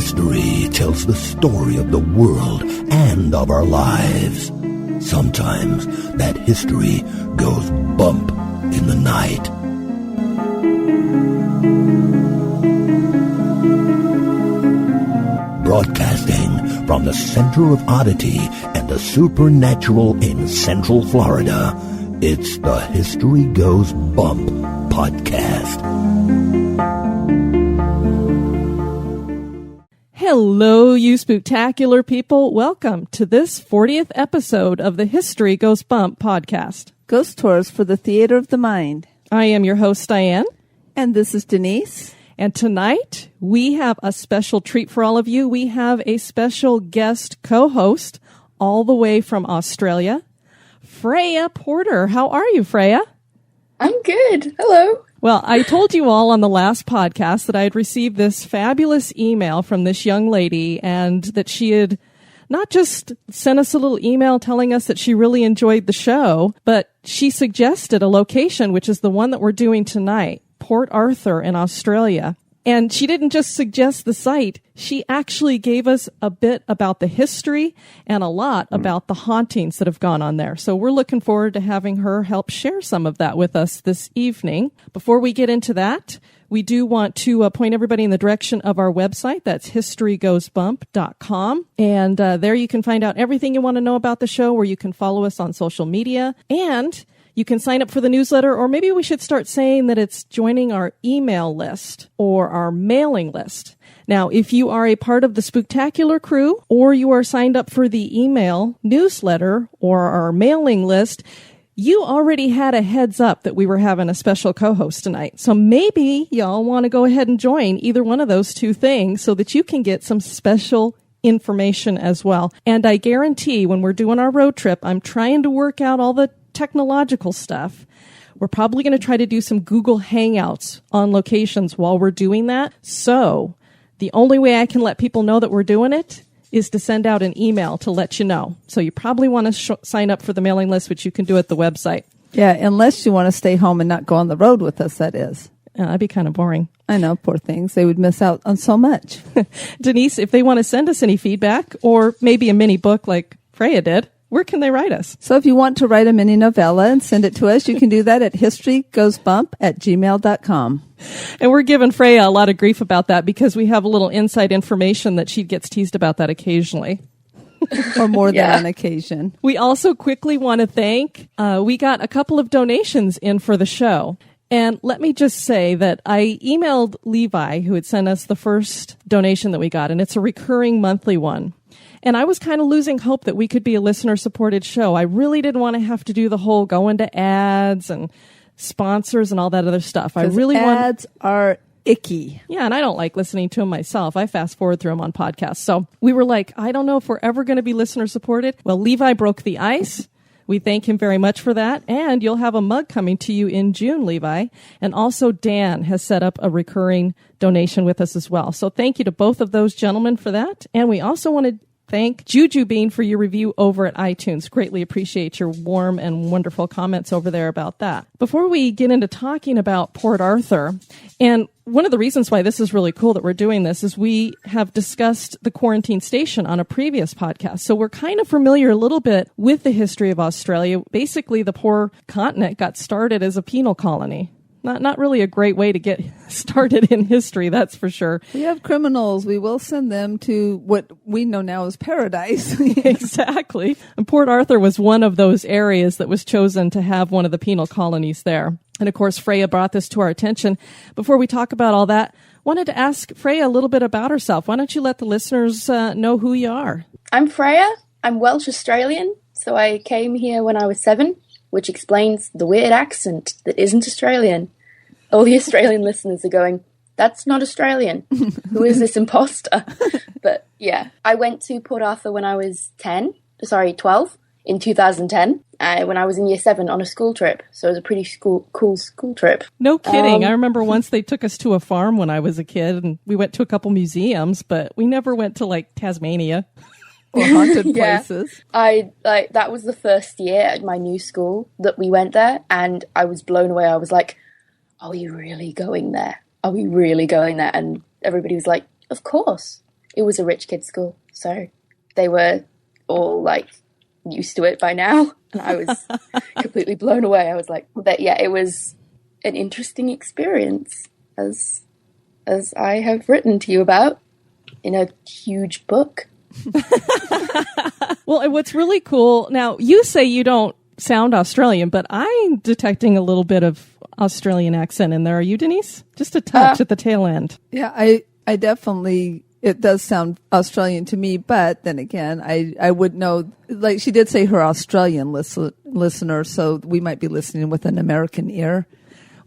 History tells the story of the world and of our lives. Sometimes that history goes bump in the night. Broadcasting from the center of oddity and the supernatural in Central Florida, it's the History Goes Bump podcast. Hello, you spooktacular people. Welcome to this 40th episode of the History Goes Bump podcast. Ghost tours for the theater of the mind. I am your host, Diane. And this is Denise. And tonight, we have a special treat for all of you. We have a special guest co-host all the way from Australia, Freya Porter. How are you, Freya? I'm good. Hello. Well, I told you all on the last podcast that I had received this fabulous email from this young lady and that she had not just sent us a little email telling us that she really enjoyed the show, but she suggested a location, which is the one that we're doing tonight, Port Arthur in Australia. And she didn't just suggest the site. She actually gave us a bit about the history and a lot about the hauntings that have gone on there. So we're looking forward to having her help share some of that with us this evening. Before we get into that, we do want to point everybody in the direction of our website. That's historygoesbump.com. And there you can find out everything you want to know about the show, where you can follow us on social media. And you can sign up for the newsletter, or maybe we should start saying that it's joining our email list or our mailing list. Now, if you are a part of the Spooktacular crew, or you are signed up for the email newsletter or our mailing list, you already had a heads up that we were having a special co-host tonight. So maybe y'all want to go ahead and join either one of those two things so that you can get some special information as well. And I guarantee when we're doing our road trip, I'm trying to work out all the technological stuff. We're probably going to try to do some Google Hangouts on locations while we're doing that. So the only way I can let people know that we're doing it is to send out an email to let you know. So you probably want to sign up for the mailing list, which you can do at the website. Yeah, unless you want to stay home and not go on the road with us, that is. That'd be kind of boring. I know, poor things. They would miss out on so much. Denise, if they want to send us any feedback or maybe a mini book like Freya did, where can they write us? So if you want to write a mini novella and send it to us, you can do that at historygoesbump@gmail.com. And we're giving Freya a lot of grief about that because we have a little inside information that she gets teased about that occasionally. Or more than on occasion. We also quickly want to thank, we got a couple of donations in for the show. And let me just say that I emailed Levi, who had sent us the first donation that we got, and it's a recurring monthly one. And I was kind of losing hope that we could be a listener-supported show. I really didn't want to have to do the whole go into ads and sponsors and all that other stuff. I really ads are icky. Yeah, and I don't like listening to them myself. I fast forward through them on podcasts. So we were like, I don't know if we're ever going to be listener-supported. Well, Levi broke the ice. We thank him very much for that. And you'll have a mug coming to you in June, Levi. And also Dan has set up a recurring donation with us as well. So thank you to both of those gentlemen for that. And we also want to thank Juju Bean for your review over at iTunes. Greatly appreciate your warm and wonderful comments over there about that. Before we get into talking about Port Arthur, and one of the reasons why this is really cool that we're doing this is we have discussed the quarantine station on a previous podcast. So we're kind of familiar a little bit with the history of Australia. Basically, the poor continent got started as a penal colony. Not really a great way to get started in history, that's for sure. We have criminals. We will send them to what we know now as paradise. Exactly. And Port Arthur was one of those areas that was chosen to have one of the penal colonies there. And of course, Freya brought this to our attention. Before we talk about all that, wanted to ask Freya a little bit about herself. Why don't you let the listeners know who you are? I'm Freya. I'm Welsh Australian. So I came here when I was 7. Which explains the weird accent that isn't Australian. All the Australian listeners are going, that's not Australian. Who is this imposter? But yeah, I went to Port Arthur when I was 12, in 2010, when I was in year 7 on a school trip. So it was a pretty cool school trip. No kidding. I remember once they took us to a farm when I was a kid, and we went to a couple museums, but we never went to like Tasmania. Or haunted places. That was the first year at my new school that we went there, and I was blown away. I was like, are we really going there? Are we really going there? And everybody was like, of course. it was a rich kid's school, so they were all like used to it by now, and I was completely blown away. I was like, but yeah, it was an interesting experience, as I have written to you about in a huge book. Well, and what's really cool, now you say you don't sound Australian, but I'm detecting a little bit of Australian accent in there. Are you, Denise? Just a touch at the tail end. Yeah, I definitely, it does sound Australian to me, but then again, I would know, like she did say her Australian listener, so we might be listening with an American ear.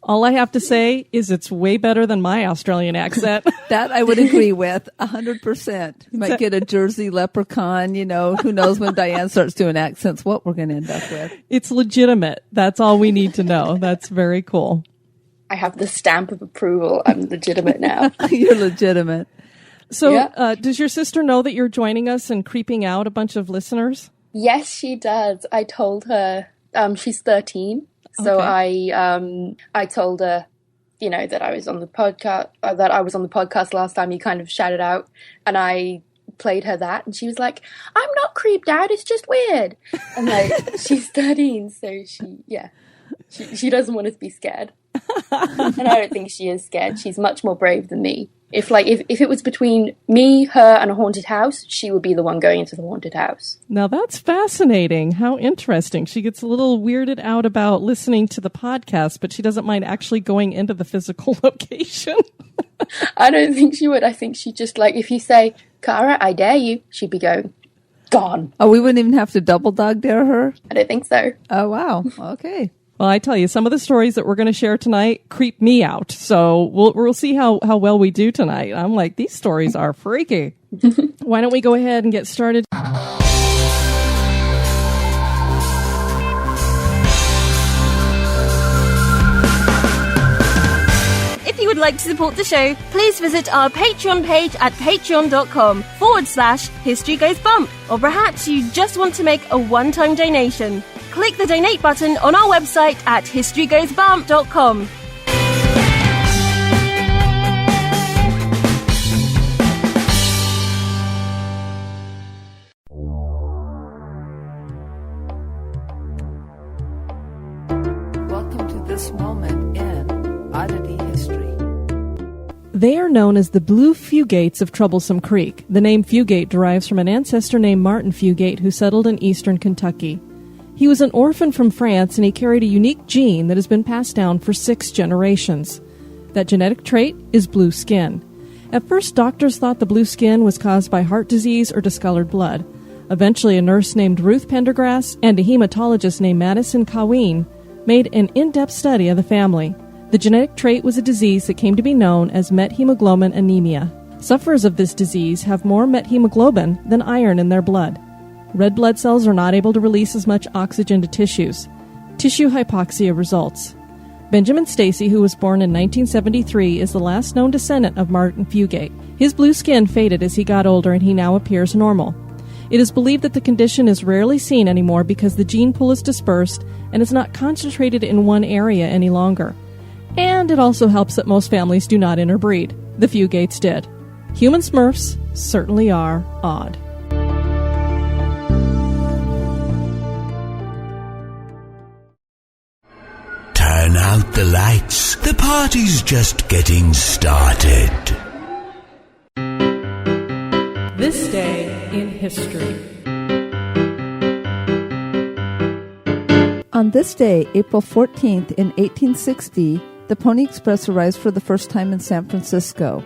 All I have to say is it's way better than my Australian accent. That I would agree with 100%. You might get a Jersey leprechaun, who knows when Diane starts doing accents, what we're going to end up with. It's legitimate. That's all we need to know. That's very cool. I have the stamp of approval. I'm legitimate now. You're legitimate. So Yeah. Does your sister know that you're joining us and creeping out a bunch of listeners? Yes, she does. I told her, she's 13. So Okay. I told her, that I was on the podcast, last time you kind of shouted out, and I played her that, and she was like, I'm not creeped out, it's just weird. And like, she's 13, so she doesn't want us to be scared. And I don't think she is scared. She's much more brave than me. If it was between me, her, and a haunted house, she would be the one going into the haunted house. Now that's fascinating. How interesting. She gets a little weirded out about listening to the podcast, but she doesn't mind actually going into the physical location. I don't think she would. I think she just if you say, Cara, I dare you, she'd be going, gone. Oh, we wouldn't even have to double dog dare her? I don't think so. Oh, wow. Okay. Well, I tell you, some of the stories that we're going to share tonight creep me out. So we'll see how well we do tonight. I'm like, these stories are freaky. Why don't we go ahead and get started? If you would like to support the show, please visit our Patreon page at patreon.com/History Goes Bump. Or perhaps you just want to make a one-time donation. Click the donate button on our website at historygoesbump.com. Welcome to this moment in Oddity history. They are known as the Blue Fugates of Troublesome Creek. The name Fugate derives from an ancestor named Martin Fugate who settled in eastern Kentucky. He was an orphan from France, and he carried a unique gene that has been passed down for 6 generations. That genetic trait is blue skin. At first, doctors thought the blue skin was caused by heart disease or discolored blood. Eventually, a nurse named Ruth Pendergrass and a hematologist named Madison Caween made an in-depth study of the family. The genetic trait was a disease that came to be known as methemoglobin anemia. Sufferers of this disease have more methemoglobin than iron in their blood. Red blood cells are not able to release as much oxygen to tissues. Tissue hypoxia results. Benjamin Stacy, who was born in 1973, is the last known descendant of Martin Fugate. His blue skin faded as he got older, and he now appears normal. It is believed that the condition is rarely seen anymore because the gene pool is dispersed and is not concentrated in one area any longer. And it also helps that most families do not interbreed. The Fugates did. Human Smurfs certainly are odd. Turn out the lights. The party's just getting started. This day in history. On this day, April 14th in 1860, the Pony Express arrives for the first time in San Francisco.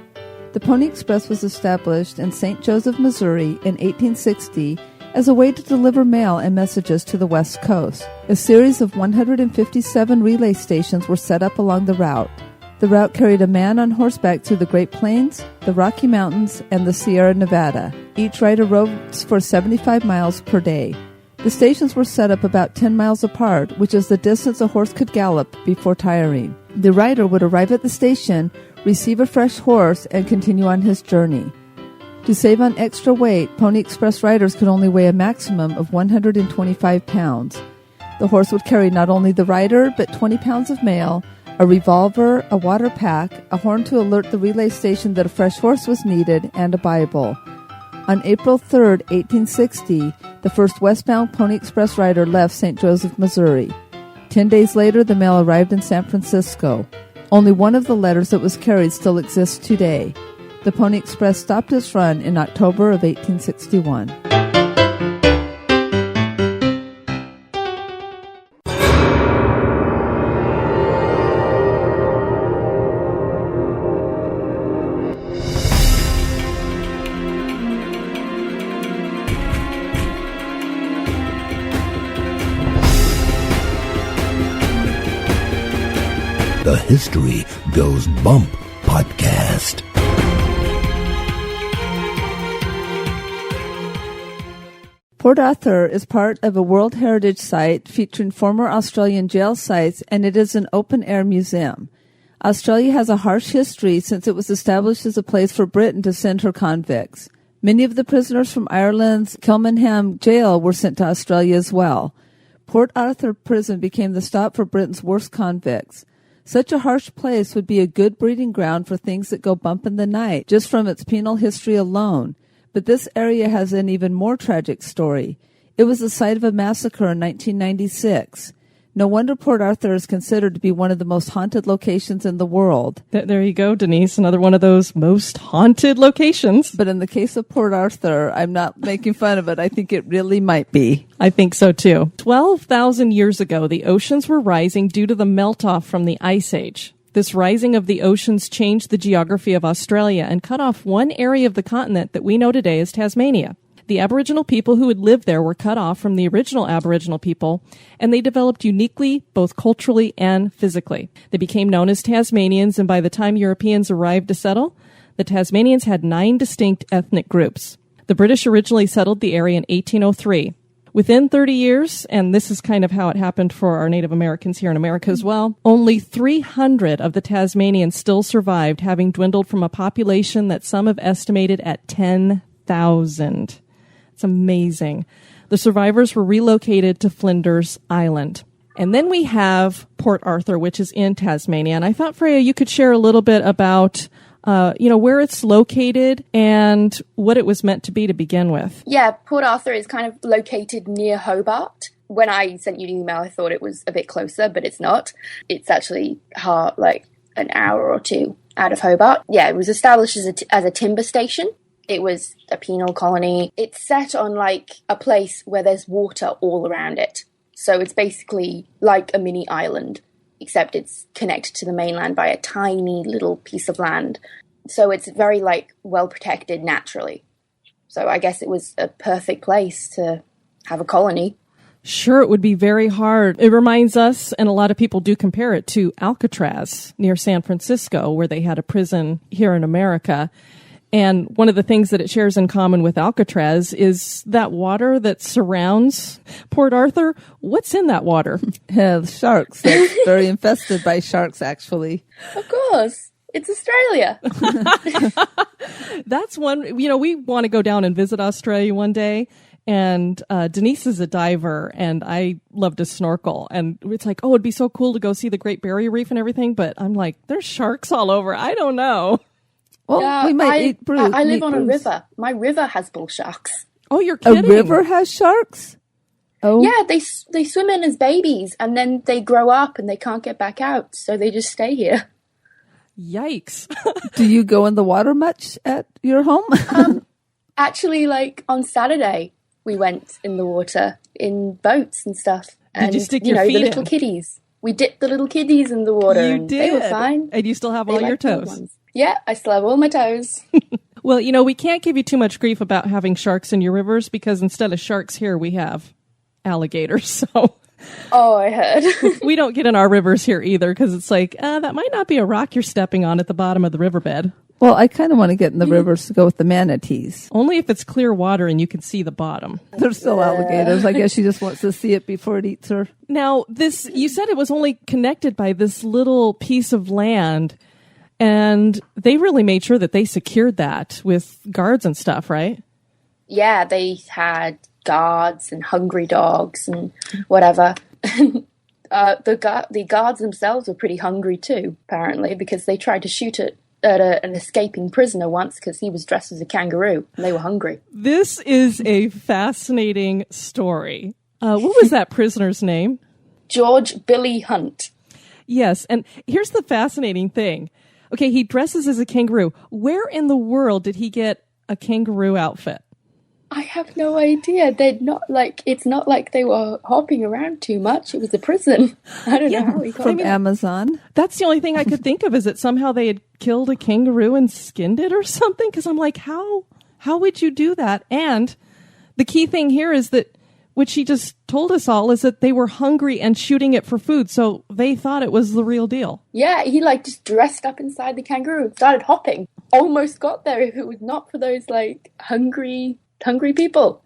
The Pony Express was established in St. Joseph, Missouri in 1860 as a way to deliver mail and messages to the West Coast. A series of 157 relay stations were set up along the route. The route carried a man on horseback through the Great Plains, the Rocky Mountains, and the Sierra Nevada. Each rider rode for 75 miles per day. The stations were set up about 10 miles apart, which is the distance a horse could gallop before tiring. The rider would arrive at the station, receive a fresh horse, and continue on his journey. To save on extra weight, Pony Express riders could only weigh a maximum of 125 pounds. The horse would carry not only the rider, but 20 pounds of mail, a revolver, a water pack, a horn to alert the relay station that a fresh horse was needed, and a Bible. On April 3, 1860, the first westbound Pony Express rider left St. Joseph, Missouri. 10 days later, the mail arrived in San Francisco. Only one of the letters that was carried still exists today. The Pony Express stopped its run in October of 1861. The History Goes Bump podcast. Port Arthur is part of a World Heritage Site featuring former Australian jail sites, and it is an open-air museum. Australia has a harsh history since it was established as a place for Britain to send her convicts. Many of the prisoners from Ireland's Kilmainham jail were sent to Australia as well. Port Arthur Prison became the stop for Britain's worst convicts. Such a harsh place would be a good breeding ground for things that go bump in the night, just from its penal history alone. But this area has an even more tragic story. It was the site of a massacre in 1996. No wonder Port Arthur is considered to be one of the most haunted locations in the world. There you go, Denise. Another one of those most haunted locations. But in the case of Port Arthur, I'm not making fun of it. I think it really might be. I think so, too. 12,000 years ago, the oceans were rising due to the melt-off from the Ice Age. This rising of the oceans changed the geography of Australia and cut off one area of the continent that we know today as Tasmania. The Aboriginal people who had lived there were cut off from the original Aboriginal people, and they developed uniquely, both culturally and physically. They became known as Tasmanians, and by the time Europeans arrived to settle, the Tasmanians had 9 distinct ethnic groups. The British originally settled the area in 1803. Within 30 years, and this is kind of how it happened for our Native Americans here in America as well, only 300 of the Tasmanians still survived, having dwindled from a population that some have estimated at 10,000. It's amazing. The survivors were relocated to Flinders Island. And then we have Port Arthur, which is in Tasmania. And I thought, Freya, you could share a little bit about where it's located and what it was meant to be to begin with. Yeah, Port Arthur is kind of located near Hobart. When I sent you the email, I thought it was a bit closer, but it's not. It's actually like an hour or two out of Hobart. Yeah, it was established as a timber station. It was a penal colony. It's set on like a place where there's water all around it. So it's basically like a mini island, except it's connected to the mainland by a tiny little piece of land. So it's very well protected naturally. So I guess it was a perfect place to have a colony. Sure, it would be very hard. It reminds us, and a lot of people do compare it to Alcatraz near San Francisco, where they had a prison here in America. And one of the things that it shares in common with Alcatraz is that water that surrounds Port Arthur. What's in that water? Yeah, sharks. It's very infested by sharks, actually. Of course. It's Australia. That's one, we want to go down and visit Australia one day. And Denise is a diver, and I love to snorkel. And it's like, it'd be so cool to go see the Great Barrier Reef and everything. But I'm like, there's sharks all over. I don't know. Well, we might eat Bruce. I live on a river. My river has bull sharks. Oh, you're kidding. A river has sharks? Oh. Yeah, they swim in as babies, and then they grow up and they can't get back out, so they just stay here. Yikes. Do you go in the water much at your home? Actually, on Saturday, we went in the water in boats and stuff. And, did you stick your feet the little kiddies. We dipped the little kiddies in the water, you and did. they were fine. And you still have all your toes. Yeah, I still have all my toes. Well, we can't give you too much grief about having sharks in your rivers because instead of sharks here, we have alligators. So, oh, I heard. We don't get in our rivers here either because it's like, that might not be a rock you're stepping on at the bottom of the riverbed. Well, I kind of want to get in the rivers to go with the manatees. Only if it's clear water and you can see the bottom. They're still alligators. I guess she just wants to see it before it eats her. Now, you said it was only connected by this little piece of land. And they really made sure that they secured that with guards and stuff, right? Yeah, they had guards and hungry dogs and whatever. The guards themselves were pretty hungry too, apparently, because they tried to shoot at an escaping prisoner once because he was dressed as a kangaroo and they were hungry. This is a fascinating story. What was that prisoner's name? George Billy Hunt. Yes, and here's the fascinating thing. Okay, he dresses as a kangaroo. Where in the world did he get a kangaroo outfit? I have no idea. It's not like they were hopping around too much. It was a prison. I don't know how he got From Amazon. That's the only thing I could think of, is that somehow they had killed a kangaroo and skinned it or something. Because I'm like, how would you do that? And the key thing here is that what she just told us all is that they were hungry and shooting it for food. So they thought it was the real deal. Yeah, he just dressed up inside the kangaroo and started hopping. Almost got there if it was not for those hungry people.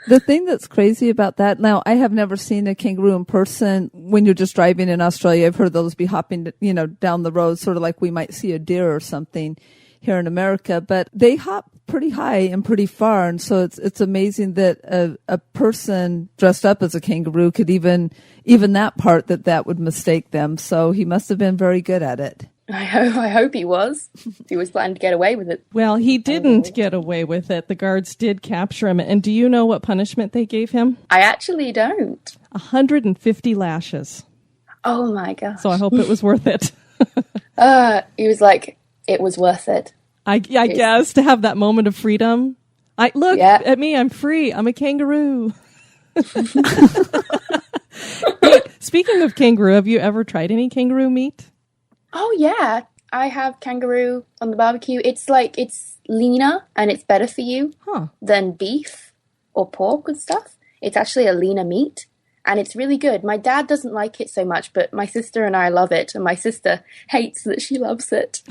The thing that's crazy about that, now I have never seen a kangaroo in person. When you're just driving in Australia, I've heard those be hopping, down the road, sort of like we might see a deer or something here in America, but they hop pretty high and pretty far. And so it's amazing that a person dressed up as a kangaroo could even that part that would mistake them. So he must have been very good at it. I hope he was. He was planning to get away with it. Well, he didn't get away with it. The guards did capture him. And do you know what punishment they gave him? I actually don't. 150 lashes. Oh my gosh. So I hope it was worth it. He was like, it was worth it. I guess, to have that moment of freedom. Look at me, I'm free. I'm a kangaroo. Speaking of kangaroo, have you ever tried any kangaroo meat? Oh, yeah. I have kangaroo on the barbecue. It's leaner and it's better for you than beef or pork and stuff. It's actually a leaner meat and it's really good. My dad doesn't like it so much, but my sister and I love it. And my sister hates that she loves it.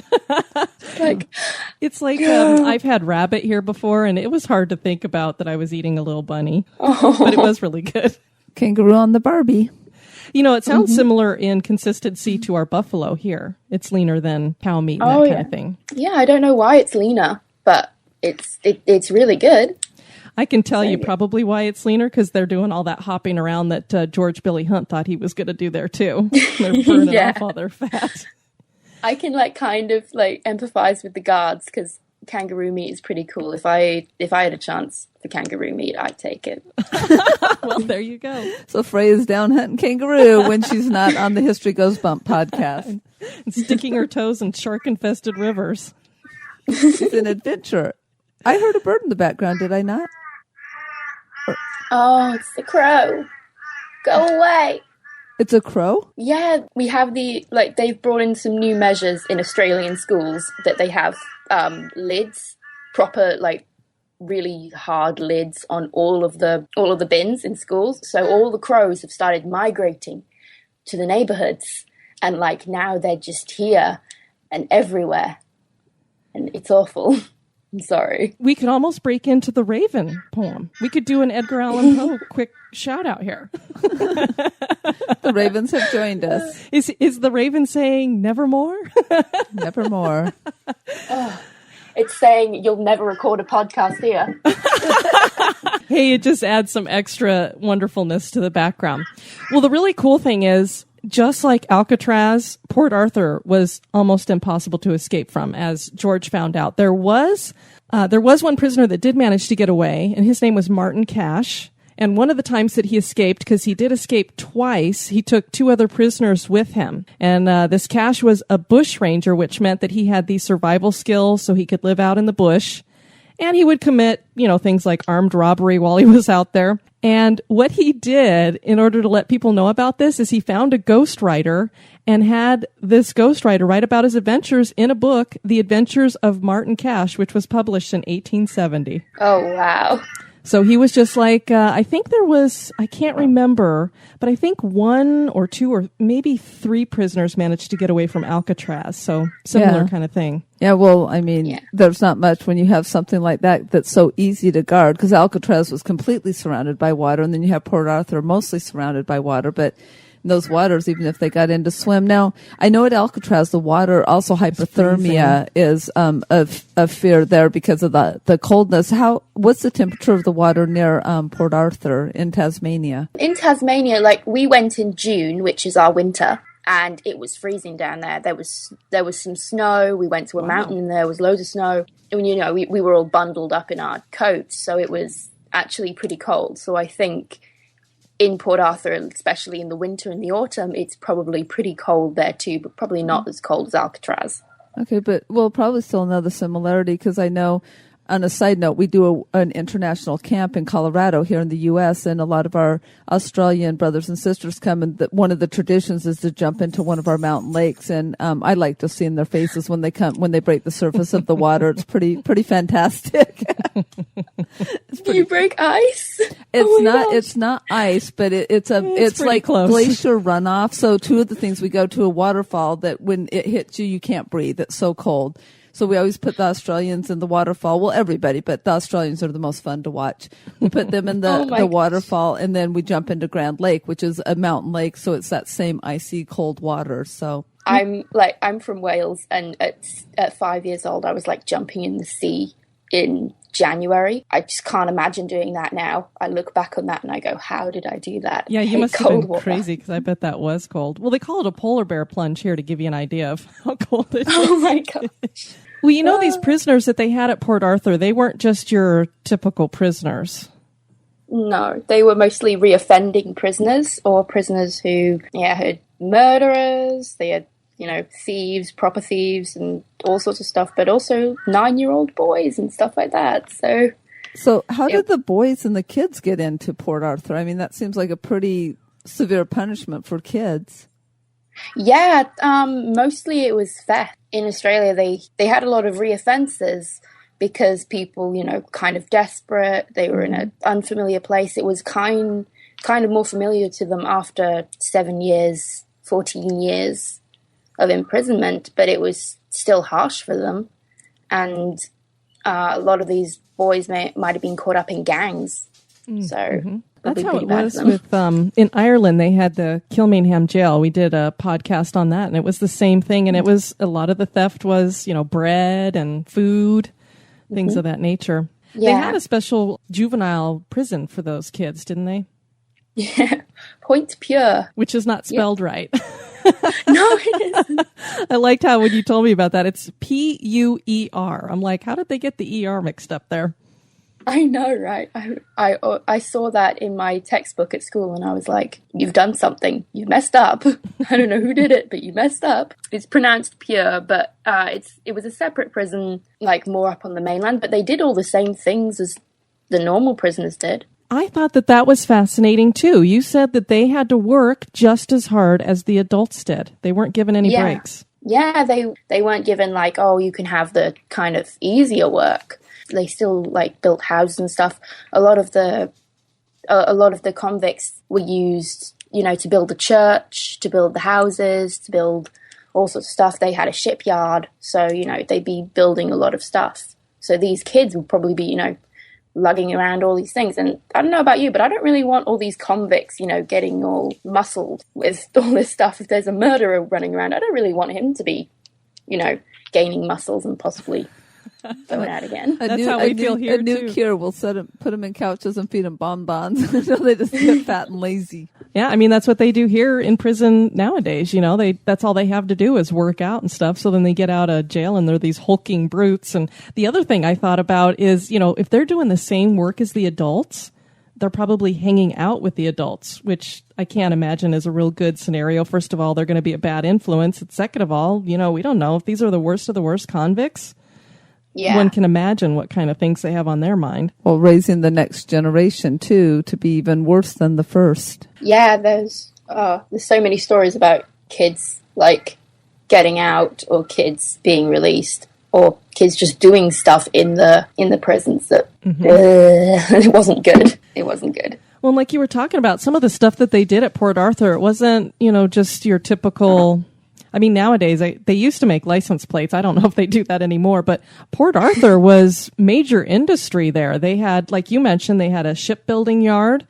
I've had rabbit here before and it was hard to think about that I was eating a little bunny, but it was really good. Kangaroo on the Barbie. It sounds similar in consistency to our buffalo here. It's leaner than cow meat and that kind of thing. Yeah, I don't know why it's leaner, but it's really good. I can tell you probably why it's leaner, because they're doing all that hopping around that George Billy Hunt thought he was going to do there too. They're burning off all their fat. I can empathize with the guards because kangaroo meat is pretty cool. If I had a chance for kangaroo meat, I'd take it. Well, there you go. So Freya's down hunting kangaroo when she's not on the History Goes Bump podcast. And sticking her toes in shark-infested rivers. She's an adventurer. I heard a bird in the background, did I not? Oh, it's the crow. Go away. It's a crow? Yeah, we have they've brought in some new measures in Australian schools that they have lids, proper, really hard lids on all of the bins in schools. So all the crows have started migrating to the neighborhoods, and now they're just here and everywhere, and it's awful. I'm sorry. We could almost break into the Raven poem. We could do an Edgar Allan Poe quick shout out here. The Ravens have joined us. Is the Raven saying nevermore? Nevermore. It's saying you'll never record a podcast here. Hey, it just adds some extra wonderfulness to the background. Well, the really cool thing is, just like Alcatraz, Port Arthur was almost impossible to escape from, as George found out. There was one prisoner that did manage to get away, and his name was Martin Cash. And one of the times that he escaped, because he did escape twice, he took 2 other prisoners with him. And this Cash was a bush ranger, which meant that he had these survival skills so he could live out in the bush. And he would commit, things like armed robbery while he was out there. And what he did in order to let people know about this is he found a ghostwriter and had this ghostwriter write about his adventures in a book, The Adventures of Martin Cash, which was published in 1870. Oh, wow. So he was just I think there was, I can't remember, but I think 1 or 2 or maybe 3 prisoners managed to get away from Alcatraz. So similar kind of thing. Yeah, well, there's not much when you have something like that that's so easy to guard, because Alcatraz was completely surrounded by water, and then you have Port Arthur mostly surrounded by water, but those waters, even if they got in to swim. Now, I know at Alcatraz, the water, also hypothermia is a fear there because of the coldness. What's the temperature of the water near Port Arthur in Tasmania? In Tasmania, we went in June, which is our winter, and it was freezing down there. There was some snow. We went to a mountain and there was loads of snow. And, you know, we were all bundled up in our coats, so it was actually pretty cold. So I think in Port Arthur, especially in the winter and the autumn, it's probably pretty cold there too, but probably not as cold as Alcatraz. Okay, but well, probably still another similarity, because I know, on a side note, we do an international camp in Colorado here in the U.S., and a lot of our Australian brothers and sisters come, and one of the traditions is to jump into one of our mountain lakes, and I like to see in their faces when they break the surface of the water. It's pretty fantastic. Do you break ice? It's not ice, but it's like close. Glacier runoff. So two of the things, we go to a waterfall that when it hits you, you can't breathe. It's so cold. So we always put the Australians in the waterfall. Well, everybody, but the Australians are the most fun to watch. We put them in the waterfall, and then we jump into Grand Lake, which is a mountain lake. So it's that same icy cold water. So I'm from Wales, and at 5 years old, I was like jumping in the sea in January. I just can't imagine doing that now. I look back on that and I go, how did I do that? Yeah, you must have been crazy, because I bet that was cold. Well, they call it a polar bear plunge here to give you an idea of how cold it is. Oh my gosh. Well, you know, these prisoners that they had at Port Arthur, they weren't just your typical prisoners. No, they were mostly reoffending prisoners, or prisoners who had murderers, they had, you know, thieves, proper thieves, and all sorts of stuff, but also 9-year-old boys and stuff like that. So how did the boys and the kids get into Port Arthur? I mean, that seems like a pretty severe punishment for kids. Yeah, mostly it was theft. In Australia, they had a lot of reoffences because people, you know, kind of desperate. They were in an unfamiliar place. It was kind of more familiar to them after 7 years, 14 years of imprisonment, but it was still harsh for them. And a lot of these boys might have been caught up in gangs. So that's how it was with in Ireland. They had the Kilmainham jail. We did a podcast on that, and it was the same thing. And it was a lot of the theft was, you know, bread and food, things of that nature. Yeah. They had a special juvenile prison for those kids, didn't they? Yeah, Point Pure, which is not spelled right. No, it isn't. I liked how when you told me about that, it's Puer. I'm like, how did they get the ER mixed up there? I know, right? I saw that in my textbook at school, and I was like, you've done something. You've messed up. I don't know who did it, but you messed up. It's pronounced Pure, but it was a separate prison, like more up on the mainland, but they did all the same things as the normal prisoners did. I thought that was fascinating, too. You said that they had to work just as hard as the adults did. They weren't given any breaks. Yeah, they weren't given, like, oh, you can have the kind of easier work. They still, like, built houses and stuff. A lot of the convicts were used, you know, to build the church, to build the houses, to build all sorts of stuff. They had a shipyard, so, you know, they'd be building a lot of stuff. So these kids would probably be, you know, lugging around all these things. And I don't know about you, but I don't really want all these convicts, you know, getting all muscled with all this stuff. If there's a murderer running around, I don't really want him to be, you know, gaining muscles and possibly going out again. That's how we feel here, a new cure will put them in couches and feed them bonbons until they just get fat and lazy. Yeah, I mean, that's what they do here in prison nowadays. You know, that's all they have to do is work out and stuff. So then they get out of jail and they're these hulking brutes. And the other thing I thought about is, you know, if they're doing the same work as the adults, they're probably hanging out with the adults, which I can't imagine is a real good scenario. First of all, they're going to be a bad influence. And second of all, you know, we don't know if these are the worst of the worst convicts. Yeah. One can imagine what kind of things they have on their mind. Well, raising the next generation, too, to be even worse than the first. Yeah, there's so many stories about kids, like, getting out or kids being released or kids just doing stuff in the prisons that it wasn't good. It wasn't good. Well, like you were talking about, some of the stuff that they did at Port Arthur, it wasn't, you know, just your typical... I mean, nowadays, they used to make license plates. I don't know if they do that anymore, but Port Arthur was major industry there. They had, like you mentioned, they had a shipbuilding yard.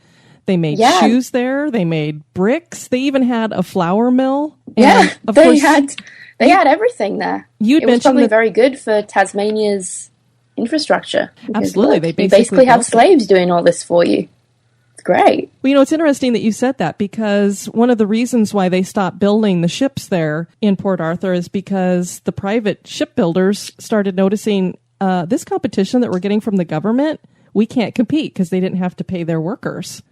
They made shoes there. They made bricks. They even had a flour mill. Yeah, they had everything there. It was probably very good for Tasmania's infrastructure. Absolutely. Look, they basically have slaves doing all this for you. It's great. Well, it's interesting that you said that, because one of the reasons why they stopped building the ships there in Port Arthur is because the private shipbuilders started noticing this competition that we're getting from the government, we can't compete because they didn't have to pay their workers.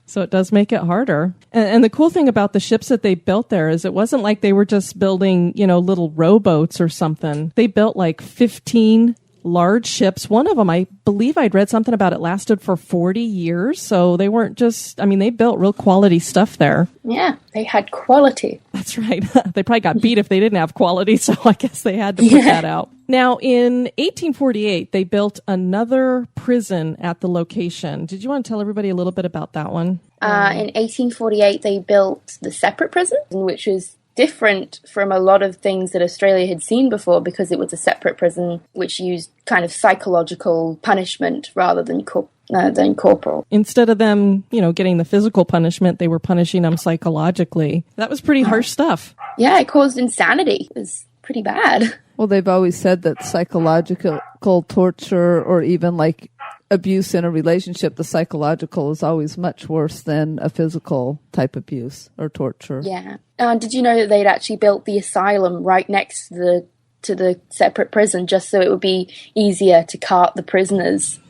So it does make it harder. And the cool thing about the ships that they built there is it wasn't like they were just building, little rowboats or something. They built like 15 large ships. One of them, I believe I'd read something about it, lasted for 40 years. So they weren't just, they built real quality stuff there. Yeah, they had quality. That's right. They probably got beat if they didn't have quality. So I guess they had to put that out. Now, in 1848, they built another prison at the location. Did you want to tell everybody a little bit about that one? In 1848, they built the separate prison, which was different from a lot of things that Australia had seen before, because it was a separate prison which used kind of psychological punishment rather than corporal. Instead of them, getting the physical punishment, they were punishing them psychologically. That was pretty harsh stuff. Yeah, it caused insanity. It was pretty bad. Well, they've always said that psychological torture, or even like abuse in a relationship, the psychological is always much worse than a physical type abuse or torture. Yeah. Did you know that they'd actually built the asylum right next to the separate prison, just so it would be easier to cart the prisoners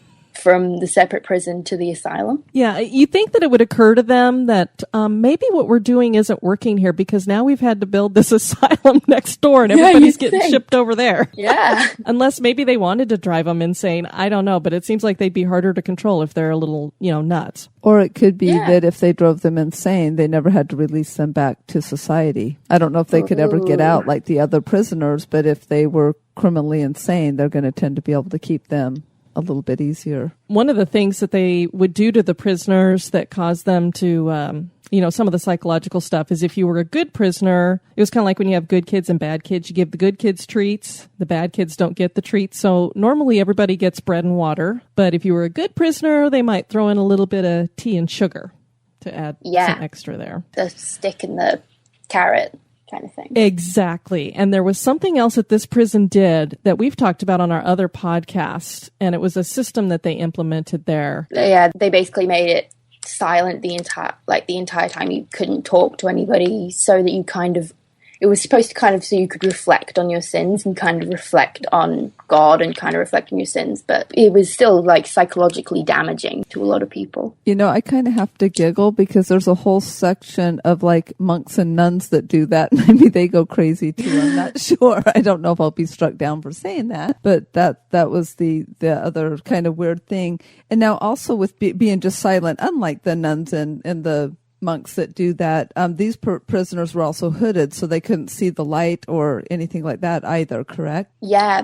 from the separate prison to the asylum? Yeah, you think that it would occur to them that maybe what we're doing isn't working here, because now we've had to build this asylum next door and everybody's getting shipped over there. Yeah. Unless maybe they wanted to drive them insane. I don't know, but it seems like they'd be harder to control if they're a little, nuts. Or it could be that if they drove them insane, they never had to release them back to society. I don't know if they could ever get out like the other prisoners, but if they were criminally insane, they're going to tend to be able to keep them a little bit easier. One of the things that they would do to the prisoners that caused them to, some of the psychological stuff is, if you were a good prisoner, it was kind of like when you have good kids and bad kids. You give the good kids treats, the bad kids don't get the treats. So normally everybody gets bread and water, but if you were a good prisoner, they might throw in a little bit of tea and sugar to add some extra there. The stick and the carrot kind of thing. Exactly. And there was something else that this prison did that we've talked about on our other podcast, and it was a system that they implemented there. Yeah, they basically made it silent the entire time. You couldn't talk to anybody, so that it was supposed to kind of so you could reflect on your sins and kind of reflect on God and kind of reflect on your sins, but it was still like psychologically damaging to a lot of people. I kind of have to giggle because there's a whole section of like monks and nuns that do that. Maybe they go crazy too. I'm not sure. I don't know if I'll be struck down for saying that, but that was the other kind of weird thing. And now also with being just silent, unlike the nuns and the monks that do that, these prisoners were also hooded, so they couldn't see the light or anything like that either, correct? Yeah,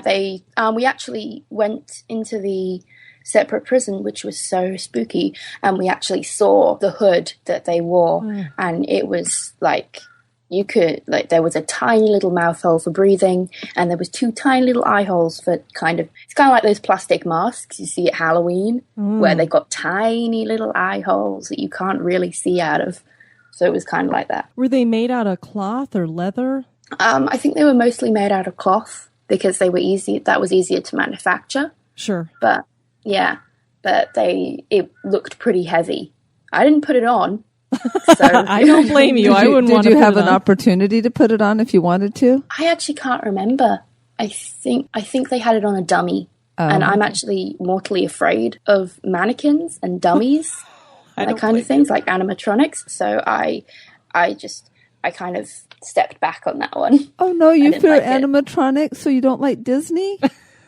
we actually went into the separate prison, which was so spooky, and we actually saw the hood that they wore, and it was like, there was a tiny little mouth hole for breathing, and there was two tiny little eye holes for it's kind of like those plastic masks you see at Halloween, where they've got tiny little eye holes that you can't really see out of. So it was kind of like that. Were they made out of cloth or leather? I think they were mostly made out of cloth because they were that was easier to manufacture. Sure. But yeah, it looked pretty heavy. I didn't put it on. So I don't blame you. I wouldn't want to. Did you have an opportunity to put it on if you wanted to? I actually can't remember. I think they had it on a dummy, and I'm actually mortally afraid of mannequins and dummies, that kind of things, like animatronics. So I kind of stepped back on that one. Oh no, you fear animatronics, so you don't like Disney?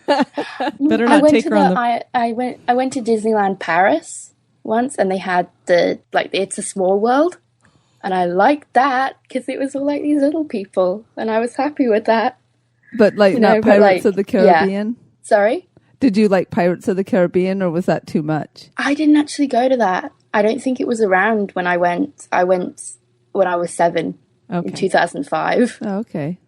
Better not take her on the. I went to Disneyland Paris once, and they had It's a Small World, and I liked that because it was all like these little people, and I was happy with that. But not Pirates of the Caribbean? Yeah. Sorry? Did you like Pirates of the Caribbean, or was that too much? I didn't actually go to that. I don't think it was around when I went. I went when I was 7 in 2005. Oh, okay.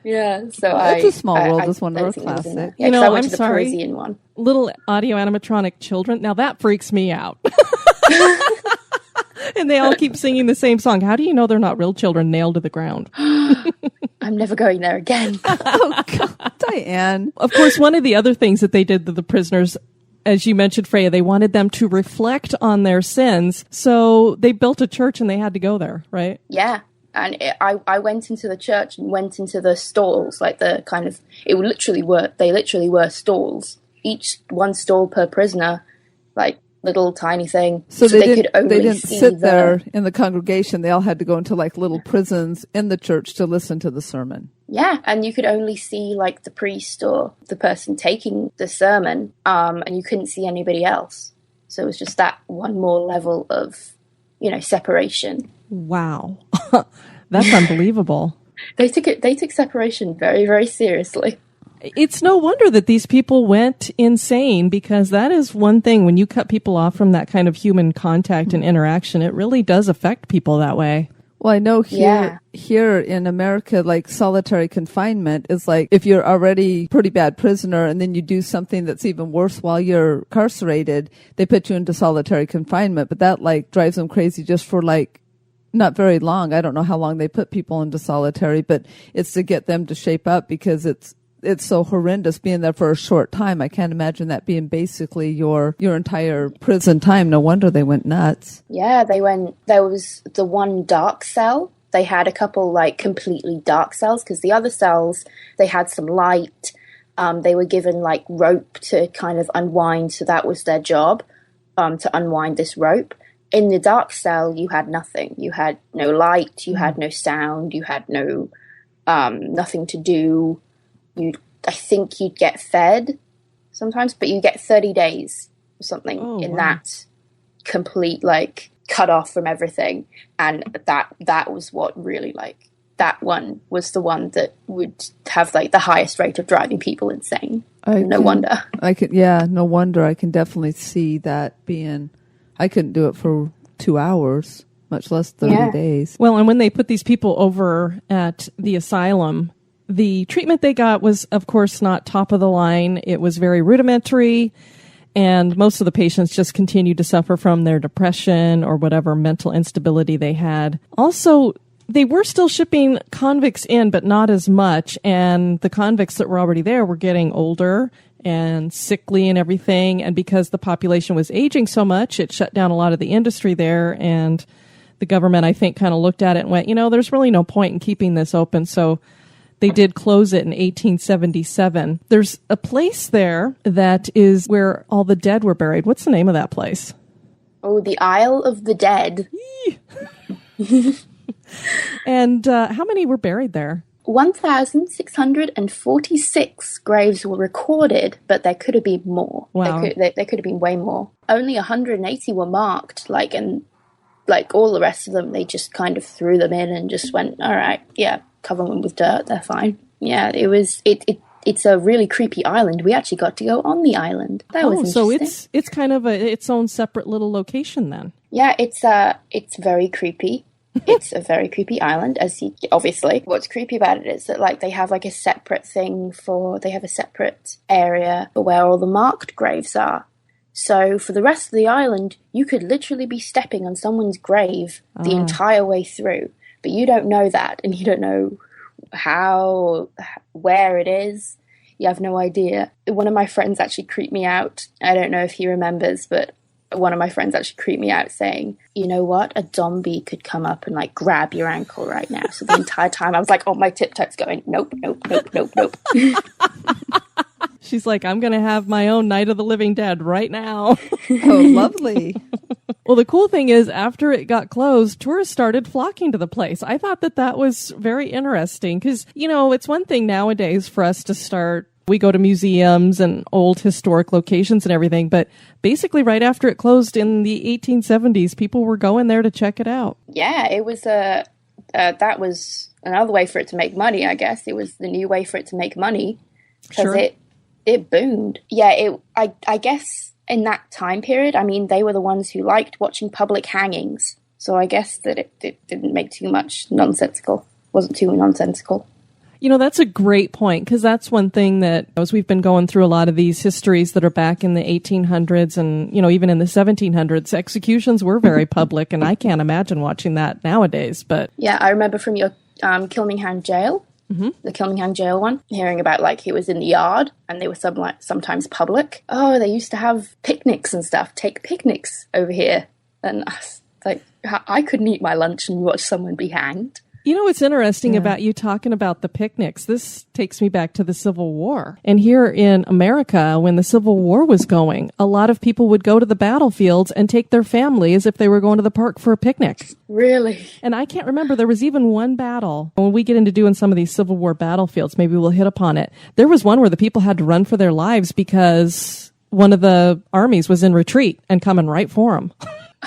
Yeah, so It's a Small World is one of our classics. Yeah, I went to the Parisian one. Little audio animatronic children. Now that freaks me out. And they all keep singing the same song. How do you know they're not real children nailed to the ground? I'm never going there again. Oh, God, Diane. Of course, one of the other things that they did to the prisoners as you mentioned, Freya, they wanted them to reflect on their sins. So they built a church and they had to go there, right? Yeah. And I went into the church and went into the stalls, like the kind of, they literally were stalls. Each one stall per prisoner, like little tiny thing. So they didn't sit there in the congregation. They all had to go into like little prisons in the church to listen to the sermon. Yeah, and you could only see like the priest or the person taking the sermon, and you couldn't see anybody else. So it was just that one more level of, separation. Wow. That's unbelievable. They took separation very, very seriously. It's no wonder that these people went insane, because that is one thing. When you cut people off from that kind of human contact and interaction, it really does affect people that way. Well, I know here in America, like solitary confinement is like if you're already pretty bad prisoner and then you do something that's even worse while you're incarcerated, they put you into solitary confinement. But that like drives them crazy just for like not very long. I don't know how long they put people into solitary, but it's to get them to shape up, because it's so horrendous being there for a short time. I can't imagine that being basically your entire prison time. No wonder they went nuts. Yeah, there was the one dark cell. They had a couple like completely dark cells, because the other cells, they had some light. They were given like rope to kind of unwind. So that was their job, to unwind this rope. In the dark cell, you had nothing. You had no light. You had no sound. You had no, nothing to do. I think you'd get fed sometimes, but you get 30 days or something that complete, like, cut off from everything. And that was what really, like, that one was the one that would have, like, the highest rate of driving people insane. No wonder. No wonder. I can definitely see that being, I couldn't do it for 2 hours, much less 30 days. Well, and when they put these people over at the asylum, the treatment they got was, of course, not top of the line. It was very rudimentary, and most of the patients just continued to suffer from their depression or whatever mental instability they had. Also, they were still shipping convicts in, but not as much, and the convicts that were already there were getting older and sickly and everything, and because the population was aging so much, it shut down a lot of the industry there, and the government, I think, kind of looked at it and went, there's really no point in keeping this open, so they did close it in 1877. There's a place there that is where all the dead were buried. What's the name of that place? Oh, the Isle of the Dead. And how many were buried there? 1,646 graves were recorded, but there could have been more. Wow. There could have been way more. Only 180 were marked, and all the rest of them, they just kind of threw them in and just went, all right, yeah, cover them with dirt, they're fine. Yeah, it's a really creepy island. We actually got to go on the island. That was interesting. So it's kind of its own separate little location then. Yeah, it's very creepy. It's a very creepy island, obviously. What's creepy about it is that they have a separate they have a separate area for where all the marked graves are. So for the rest of the island, you could literally be stepping on someone's grave the entire way through. But you don't know that, and you don't know where it is. You have no idea. One of my friends actually creeped me out. I don't know if he remembers, but one of my friends actually creeped me out saying, you know what? A zombie could come up and grab your ankle right now. So the entire time I was on my tiptoes going, nope, nope, nope, nope, nope. She's like, I'm going to have my own Night of the Living Dead right now. Oh, lovely. Well, the cool thing is, after it got closed, tourists started flocking to the place. I thought that was very interesting because, it's one thing nowadays for us to we go to museums and old historic locations and everything, but basically right after it closed in the 1870s, people were going there to check it out. Yeah, it was that was another way for it to make money, I guess. It was the new way for it to make money because it boomed. Yeah, I guess in that time period, they were the ones who liked watching public hangings. So I guess that it didn't make too much nonsensical. Wasn't too nonsensical. That's a great point, because that's one thing that, as we've been going through a lot of these histories that are back in the 1800s and, even in the 1700s, executions were very public, and I can't imagine watching that nowadays. But yeah, I remember from your Kilmainham jail, the Kilmainham jail one, hearing about like it was in the yard and they were sometimes public. Oh, they used to have picnics and stuff, take picnics over here. And I was like, I couldn't eat my lunch and watch someone be hanged. You know what's interesting about you talking about the picnics? This takes me back to the Civil War. And here in America, when the Civil War was going, a lot of people would go to the battlefields and take their family as if they were going to the park for a picnic. Really? And I can't remember. There was even one battle. When we get into doing some of these Civil War battlefields, maybe we'll hit upon it. There was one where the people had to run for their lives because one of the armies was in retreat and coming right for them.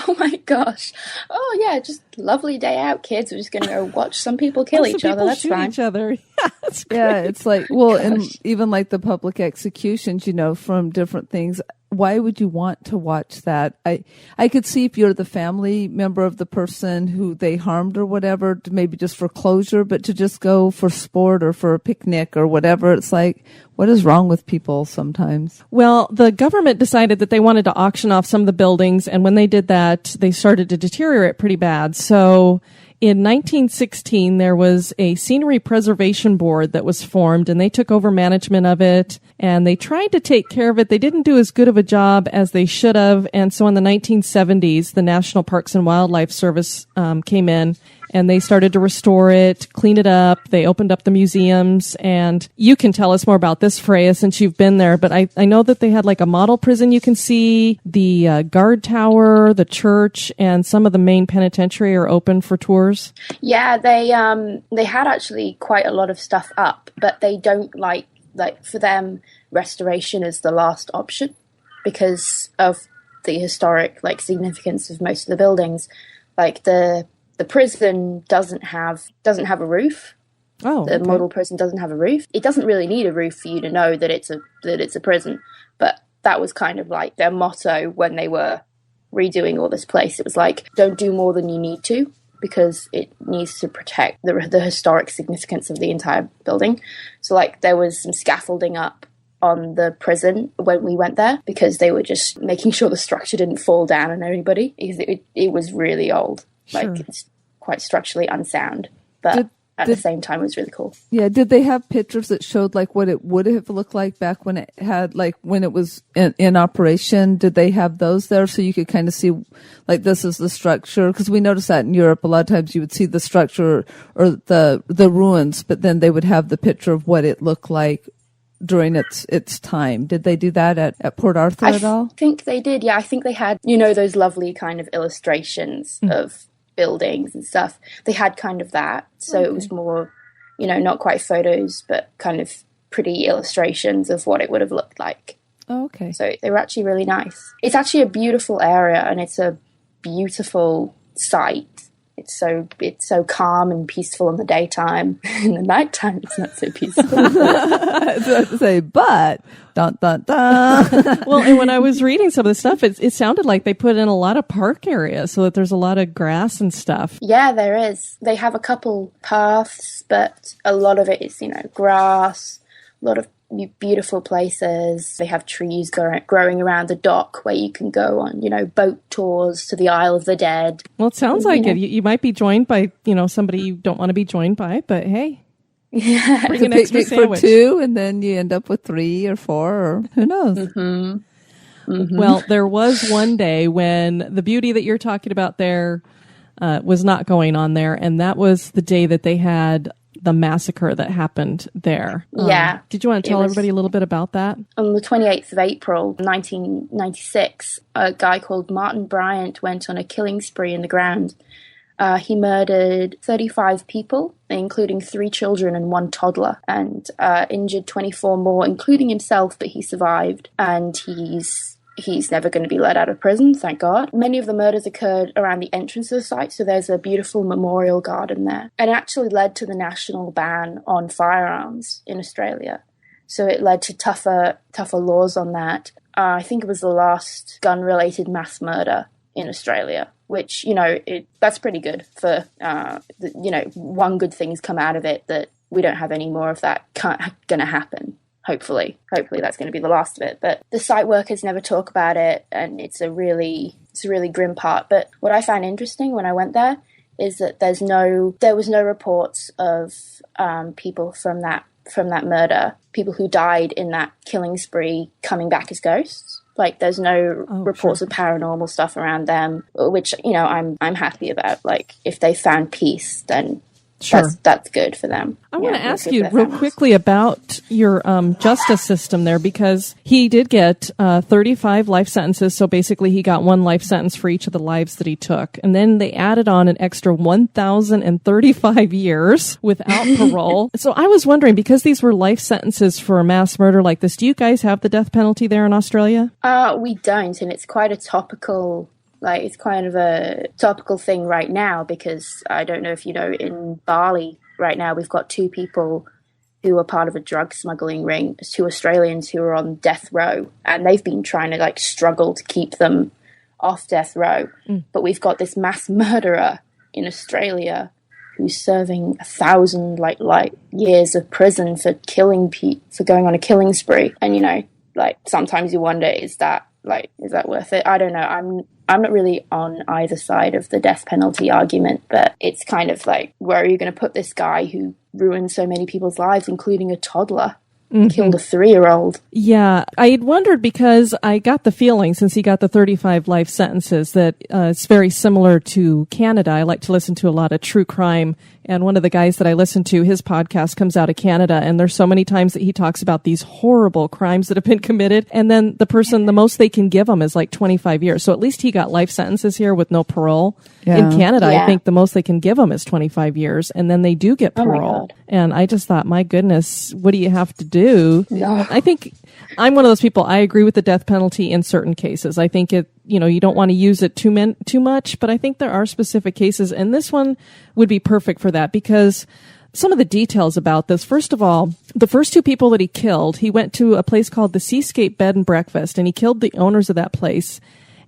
Oh my gosh. Oh yeah, just lovely day out, kids. We're just going to go watch some people kill each other. That's fine. Each other. Yeah, that's great. Yeah, it's like, well, and even like the public executions, you know, from different things. Why would you want to watch that? I could see if you're the family member of the person who they harmed or whatever, maybe just for closure, but to just go for sport or for a picnic or whatever, it's like, what is wrong with people sometimes? Well, the government decided that they wanted to auction off some of the buildings, and when they did that, they started to deteriorate pretty bad. So in 1916, there was a scenery preservation board that was formed, and they took over management of it, and they tried to take care of it. They didn't do as good of a job as they should have, and so in the 1970s, the National Parks and Wildlife Service came in, and they started to restore it, clean it up. They opened up the museums, and you can tell us more about this, Freya, since you've been there, but I know that they had like a model prison you can see, the guard tower, the church, and some of the main penitentiary are open for tours. Yeah, they had actually quite a lot of stuff up, but they don't like for them, restoration is the last option because of the historic significance of most of the buildings. Like the prison doesn't have a roof. Oh, the model prison doesn't have a roof. It doesn't really need a roof for you to know that it's a prison. But that was kind of like their motto when they were redoing all this place. It was like, don't do more than you need to, because it needs to protect the historic significance of the entire building. So there was some scaffolding up on the prison when we went there because they were just making sure the structure didn't fall down on anybody because it was really old. Sure. It's quite structurally unsound, but at the same time it was really cool. Yeah, did they have pictures that showed what it would have looked like back when it had when it was in operation? Did they have those there so you could kind of see this is the structure? Because we noticed that in Europe a lot of times you would see the structure or the ruins, but then they would have the picture of what it looked like during its time. Did they do that at Port Arthur at all? I think they did, yeah. I think they had, those lovely kind of illustrations of buildings and stuff. They had kind of that. So It was more, not quite photos, but kind of pretty illustrations of what it would have looked like. Oh, okay. So they were actually really nice. It's actually a beautiful area and it's a beautiful site. It's so calm and peaceful in the daytime. In the nighttime, it's not so peaceful. I was about to say, but dun dun dun. Well, and when I was reading some of the stuff, it sounded like they put in a lot of park areas so that there's a lot of grass and stuff. Yeah, there is. They have a couple paths, but a lot of it is, grass, a lot of beautiful places. They have trees growing around the dock where you can go on, boat tours to the Isle of the Dead. Well, it sounds like it. You might be joined by, somebody you don't want to be joined by, but hey. Yeah. Bring an extra sandwich. For 2, and then you end up with 3 or 4, or who knows? Mm-hmm. Mm-hmm. Well, there was one day when the beauty that you're talking about there was not going on there, and that was the day that they had the massacre that happened there. Yeah. Did you want to tell everybody a little bit about that? On the 28th of April, 1996, a guy called Martin Bryant went on a killing spree in the ground. He murdered 35 people, including 3 children and 1 toddler, and injured 24 more, including himself, but he survived. And he's never going to be let out of prison, thank God. Many of the murders occurred around the entrance of the site, so there's a beautiful memorial garden there. And it actually led to the national ban on firearms in Australia. So it led to tougher laws on that. I think it was the last gun-related mass murder in Australia, which, that's pretty good for, one good thing's come out of it, that we don't have any more of that going to happen. Hopefully that's going to be the last of it. But the site workers never talk about it, and it's a really grim part. But what I found interesting when I went there is that there was no reports of people from that murder, people who died in that killing spree coming back as ghosts. Like, there's no reports of paranormal stuff around them, which, I'm happy about. Like, if they found peace, then that's good for them. I want to ask you real quickly about your justice system there, because he did get 35 life sentences. So basically he got one life sentence for each of the lives that he took. And then they added on an extra 1,035 years without parole. So I was wondering, because these were life sentences for a mass murder like this, do you guys have the death penalty there in Australia? We don't, and it's quite a topical... Like, it's kind of a topical thing right now, because I don't know if you know, in Bali right now, we've got 2 people who are part of a drug smuggling ring, 2 Australians who are on death row, and they've been trying to, like, struggle to keep them off death row. But we've got this mass murderer in Australia who's serving 1,000 years of prison for for going on a killing spree. And, sometimes you wonder, is that worth it? I don't know. I'm not really on either side of the death penalty argument, but it's kind of like, where are you going to put this guy who ruined so many people's lives, including a toddler? Killed a 3-year-old. Yeah, I had wondered, because I got the feeling, since he got the 35 life sentences, that it's very similar to Canada. I like to listen to a lot of true crime, and one of the guys that I listen to, his podcast comes out of Canada, and there's so many times that he talks about these horrible crimes that have been committed, and then the most they can give him is like 25 years. So at least he got life sentences here with no parole. Yeah. In Canada, I think the most they can give him is 25 years, and then they do get parole. And I just thought, my goodness, what do you have to do? No. I think I'm one of those people, I agree with the death penalty in certain cases. I think you don't want to use it too much, but I think there are specific cases, and this one would be perfect for that, because some of the details about this. First of all, the first 2 people that he killed, he went to a place called the Seascape Bed and Breakfast, and he killed the owners of that place.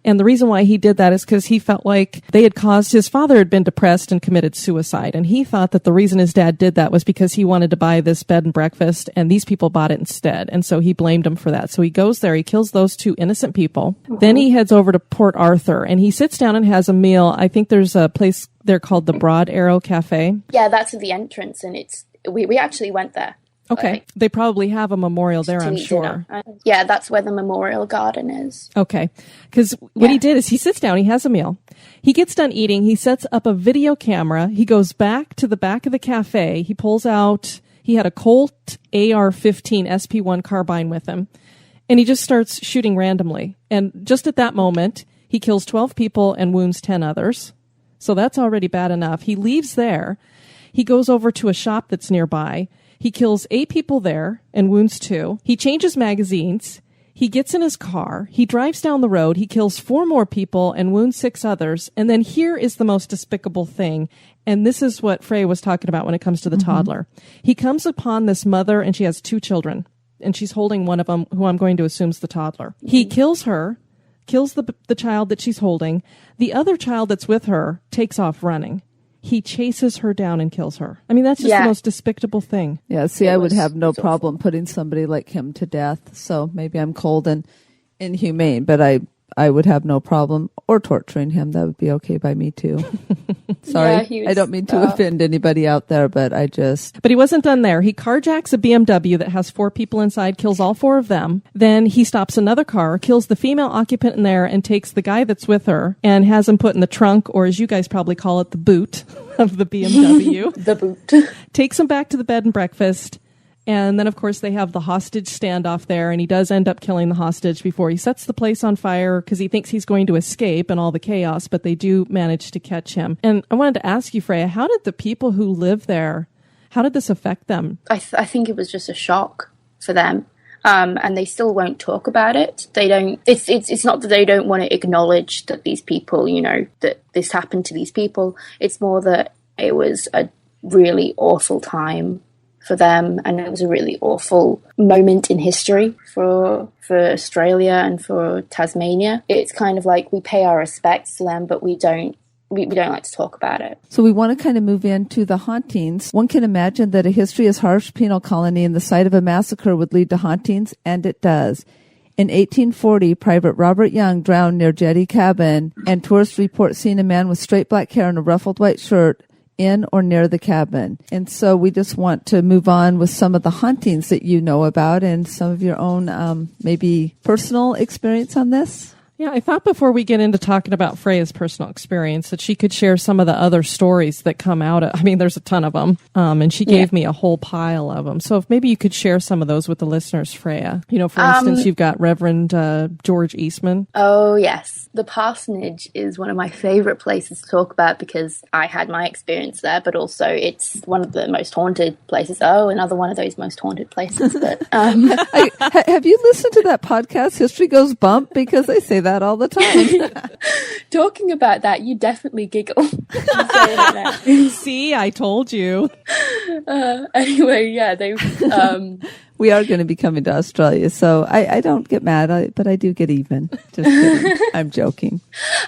And the reason why he did that is because he felt like his father had been depressed and committed suicide. And he thought that the reason his dad did that was because he wanted to buy this bed and breakfast, and these people bought it instead. And so he blamed him for that. So he goes there, he kills those 2 innocent people. Then he heads over to Port Arthur, and he sits down and has a meal. I think there's a place there called the Broad Arrow Cafe. Yeah, that's at the entrance, and we actually went there. Okay. They probably have a memorial there, I'm sure. Yeah, that's where the memorial garden is. Okay. Because what he did is he sits down, he has a meal. He gets done eating, he sets up a video camera, he goes back to the back of the cafe, he pulls out, he had a Colt AR-15 SP1 carbine with him, and he just starts shooting randomly. And just at that moment, he kills 12 people and wounds 10 others. So that's already bad enough. He leaves there. He goes over to a shop that's nearby. He kills 8 people there and wounds 2. He changes magazines. He gets in his car. He drives down the road. He kills 4 more people and wounds 6 others. And then here is the most despicable thing. And this is what Freya was talking about when it comes to the toddler. He comes upon this mother, and she has 2 children. And she's holding one of them, who I'm going to assume is the toddler. He kills her, kills the child that she's holding. The other child that's with her takes off running. He chases her down and kills her. I mean, that's just the most despicable thing. Yeah, see, I would have no problem putting somebody like him to death. So maybe I'm cold and inhumane, but I would have no problem, or torturing him. That would be okay by me too. Sorry, I don't mean to offend anybody out there, but But he wasn't done there. He carjacks a BMW that has 4 people inside, kills all 4 of them. Then he stops another car, kills the female occupant in there, and takes the guy that's with her and has him put in the trunk, or as you guys probably call it, the boot of the BMW. The boot. Takes him back to the bed and breakfast. And then, of course, they have the hostage standoff there, and he does end up killing the hostage before he sets the place on fire because he thinks he's going to escape in all the chaos, but they do manage to catch him. And I wanted to ask you, Freya, how did the people who live there, how did this affect them? I think it was just a shock for them. And they still won't talk about it. They don't, it's not that they don't want to acknowledge that these people, that this happened to these people. It's more that it was a really awful time for them, and it was a really awful moment in history for Australia and for Tasmania. It's kind of like we pay our respects to them, but we don't like to talk about it. So we want to kind of move into the hauntings. One can imagine that a history as harsh penal colony and the site of a massacre would lead to hauntings, and it does. In 1840, Private Robert Young drowned near Jetty Cabin, and tourists report seeing a man with straight black hair and a ruffled white shirt in or near the cabin. And so we just want to move on with some of the hauntings that you know about and some of your own maybe personal experience on this. Yeah, I thought before we get into talking about Freya's personal experience that she could share some of the other stories that come out. I mean, there's a ton of them, and she gave me a whole pile of them. So if maybe you could share some of those with the listeners, Freya. You know, for instance, you've got Reverend George Eastman. Oh, yes. The parsonage is one of my favorite places to talk about because I had my experience there, but also it's one of the most haunted places. Oh, another one of those most haunted places. But, have you listened to that podcast, History Goes Bump? Because they say that all the time. Talking about that, you definitely giggle. See, I told you. Anyway, yeah, they. We are going to be coming to Australia, so I don't get mad, but I do get even. Just kidding. I'm joking.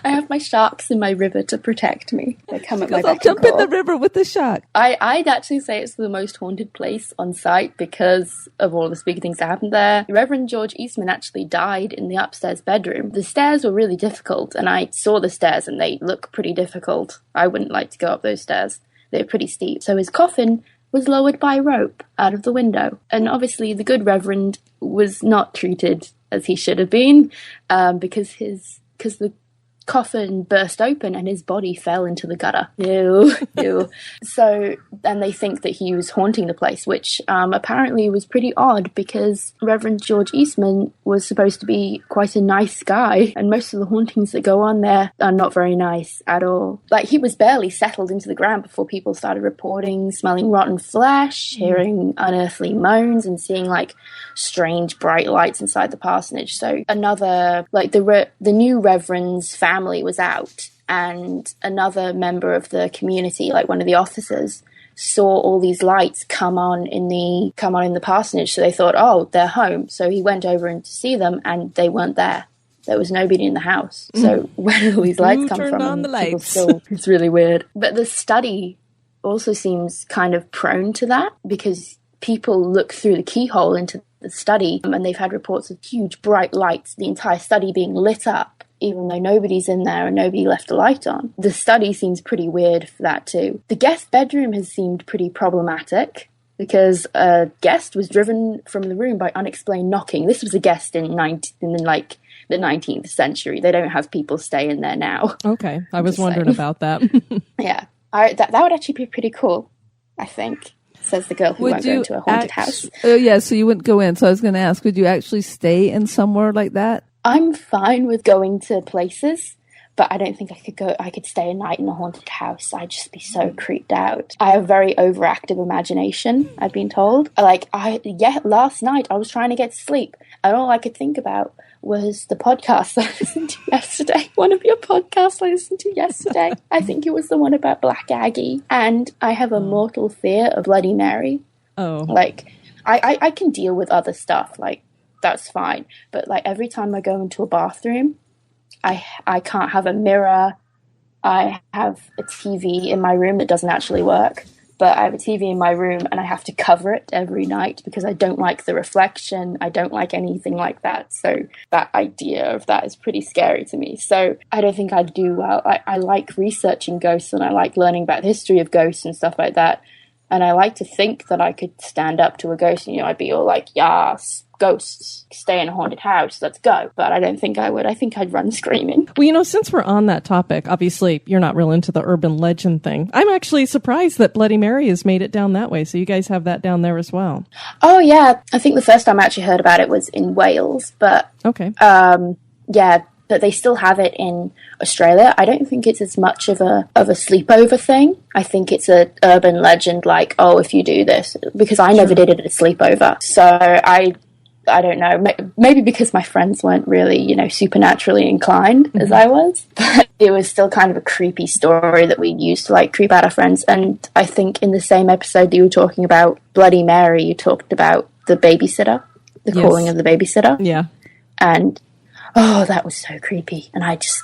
I have my sharks in my river to protect me. They come at my beck and I'll jump call. in the river with the shark. I'd actually say it's the most haunted place on site because of all the spooky things that happened there. Reverend George Eastman actually died in the upstairs bedroom. The stairs were really difficult, and I saw the stairs, and they look pretty difficult. I wouldn't like to go up those stairs. They're pretty steep. So his coffin was lowered by rope out of the window. And obviously the good Reverend was not treated as he should have been because the coffin burst open and his body fell into the gutter. Ew, ew. So, and they think that he was haunting the place, which apparently was pretty odd because Reverend George Eastman was supposed to be quite a nice guy, and most of the hauntings that go on there are not very nice at all. Like, he was barely settled into the ground before people started reporting smelling rotten flesh, hearing unearthly moans, and seeing like strange bright lights inside the parsonage. So another, like the new Reverend's family was out, and another member of the community, like one of the officers, saw all these lights come on in the parsonage. So they thought, oh, they're home. So he went over to see them, and they weren't there. There was nobody in the house. So where did all these lights come from? On the lights. It's really weird. But the study also seems kind of prone to that because people look through the keyhole into the study, and they've had reports of huge bright lights, the entire study being lit up, even though nobody's in there and nobody left a light on. The study seems pretty weird for that too. The guest bedroom has seemed pretty problematic because a guest was driven from the room by unexplained knocking. This was a guest in the 19th century. They don't have people stay in there now. Okay, I was wondering about that. Yeah, that would actually be pretty cool, I think. Says the girl who won't go into a haunted house. Oh, yeah, so you wouldn't go in. So I was going to ask, would you actually stay in somewhere like that? I'm fine with going to places, but I don't think I could stay a night in a haunted house. I'd just be so creeped out. I have a very overactive imagination, I've been told. Last night I was trying to get to sleep, and all I could think about was the podcast I listened to yesterday. One of your podcasts I listened to yesterday. I think it was the one about Black Aggie. And I have a mortal fear of Bloody Mary. Oh. Like, I can deal with other stuff. Like, that's fine. But, like, every time I go into a bathroom, I can't have a mirror. I have a TV in my room that doesn't actually work. But I have a TV in my room and I have to cover it every night because I don't like the reflection. I don't like anything like that. So that idea of that is pretty scary to me. So I don't think I'd do well. I like researching ghosts and I like learning about the history of ghosts and stuff like that. And I like to think that I could stand up to a ghost and, I'd be all like, yes, ghosts, stay in a haunted house, let's go. But I don't think I would. I think I'd run screaming. Well, since we're on that topic, obviously you're not real into the urban legend thing. I'm actually surprised that Bloody Mary has made it down that way. So you guys have that down there as well. Oh, yeah. I think the first time I actually heard about it was in Wales. But, okay. Yeah, but they still have it in Australia. I don't think it's as much of a sleepover thing. I think it's a urban legend like, oh, if you do this, because I never did it at a sleepover. So I don't know, maybe because my friends weren't really, supernaturally inclined as I was, but it was still kind of a creepy story that we used to like creep out our friends. And I think in the same episode that you were talking about Bloody Mary, you talked about the babysitter, the calling of the babysitter. Yeah. And oh, that was so creepy. And I just,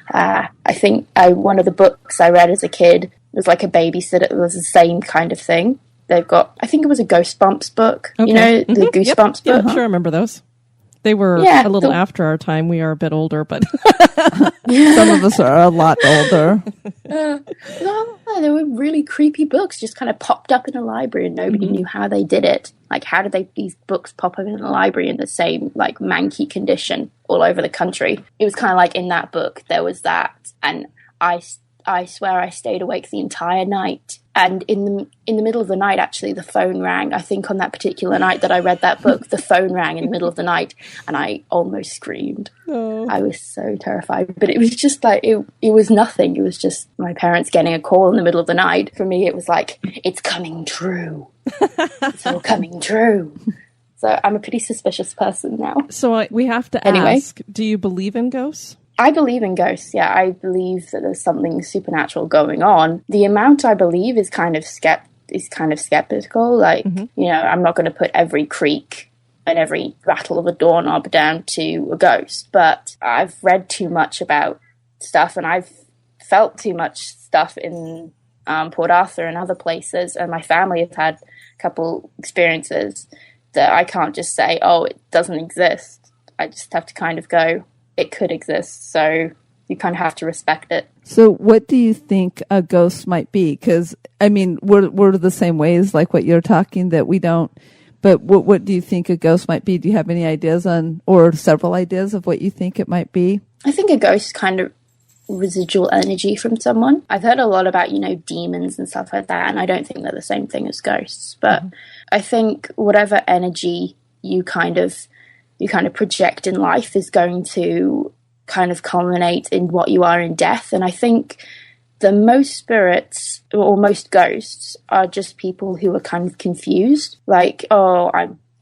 I think one of the books I read as a kid was like a babysitter. It was the same kind of thing. They've got, I think it was a Goosebumps book. Okay. The Goosebumps book. Yeah, sure, I remember those. They were Yeah, a little after our time. We are a bit older, but Some of us are a lot older. No, there were really creepy books just kind of popped up in a library and nobody knew how they did it. Like, how did these books pop up in the library in the same, like, manky condition all over the country? It was kind of like in that book, there was that. And I swear I stayed awake the entire night. And in the middle of the night, actually, the phone rang. I think on that particular night that I read that book, the phone rang in the middle of the night, and I almost screamed. Oh. I was so terrified. But it was just like, it was nothing. It was just my parents getting a call in the middle of the night. For me, it was like, it's coming true. It's all coming true. So I'm a pretty suspicious person now. So we have to ask, do you believe in ghosts? I believe in ghosts, yeah. I believe that there's something supernatural going on. The amount I believe is kind of skeptical. Like, you know, I'm not going to put every creak and every rattle of a doorknob down to a ghost. But I've read too much about stuff, and I've felt too much stuff in Port Arthur and other places. And my family have had a couple experiences that I can't just say, oh, it doesn't exist. I just have to kind of go, it could exist, so you kind of have to respect it. So what do you think a ghost might be? Because, I mean, we're the same ways, like what you're talking, that we don't, but what do you think a ghost might be? Do you have any ideas on, or several ideas of what you think it might be? I think a ghost is kind of residual energy from someone. I've heard a lot about, you know, demons and stuff like that, and I don't think they're the same thing as ghosts, but I think whatever energy you kind of project in life is going to kind of culminate in what you are in death. And I think the most spirits or most ghosts are just people who are kind of confused. Like,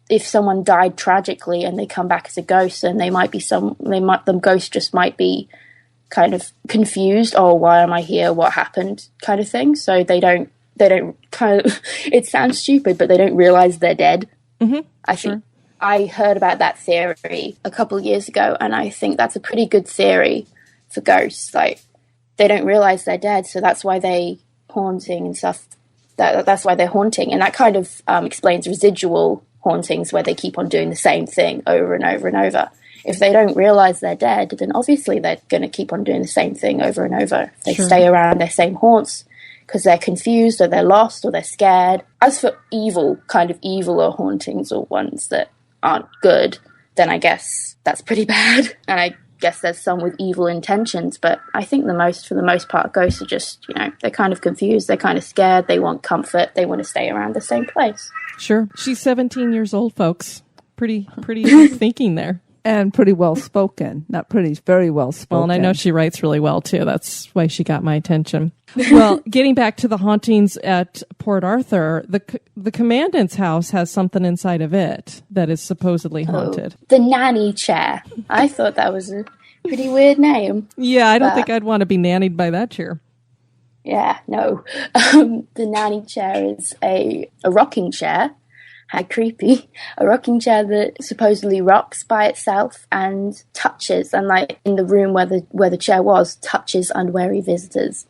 if someone died tragically and they come back as a ghost, then the ghost just might be kind of confused. Oh, why am I here? What happened? Kind of thing. So they don't kind of, it sounds stupid, but they don't realize they're dead. I think. I heard about that theory a couple of years ago, and I think that's a pretty good theory for ghosts. Like, they don't realize they're dead, so that's why they haunting and stuff. That's why they're haunting, and that kind of explains residual hauntings, where they keep on doing the same thing over and over and over. If they don't realize they're dead, then obviously they're going to keep on doing the same thing over and over. If they stay around their same haunts because they're confused or they're lost or they're scared. As for kind of evil or hauntings or ones that aren't good, then I guess that's pretty bad. And I guess there's some with evil intentions, but I think for the most part, ghosts are just, you know, they're kind of confused, they're kind of scared, they want comfort, they want to stay around the same place. Sure. She's 17 years old, folks. Pretty thinking there. And pretty well spoken. Not pretty, very well spoken. Well, and I know she writes really well, too. That's why she got my attention. Well, getting back to the hauntings at Port Arthur, the commandant's house has something inside of it that is supposedly haunted. The nanny chair. I thought that was a pretty weird name. Yeah, I don't think I'd want to be nannied by that chair. Yeah, no. The nanny chair is a rocking chair. How creepy. A rocking chair that supposedly rocks by itself and touches, and like in the room where the chair was, touches unwary visitors.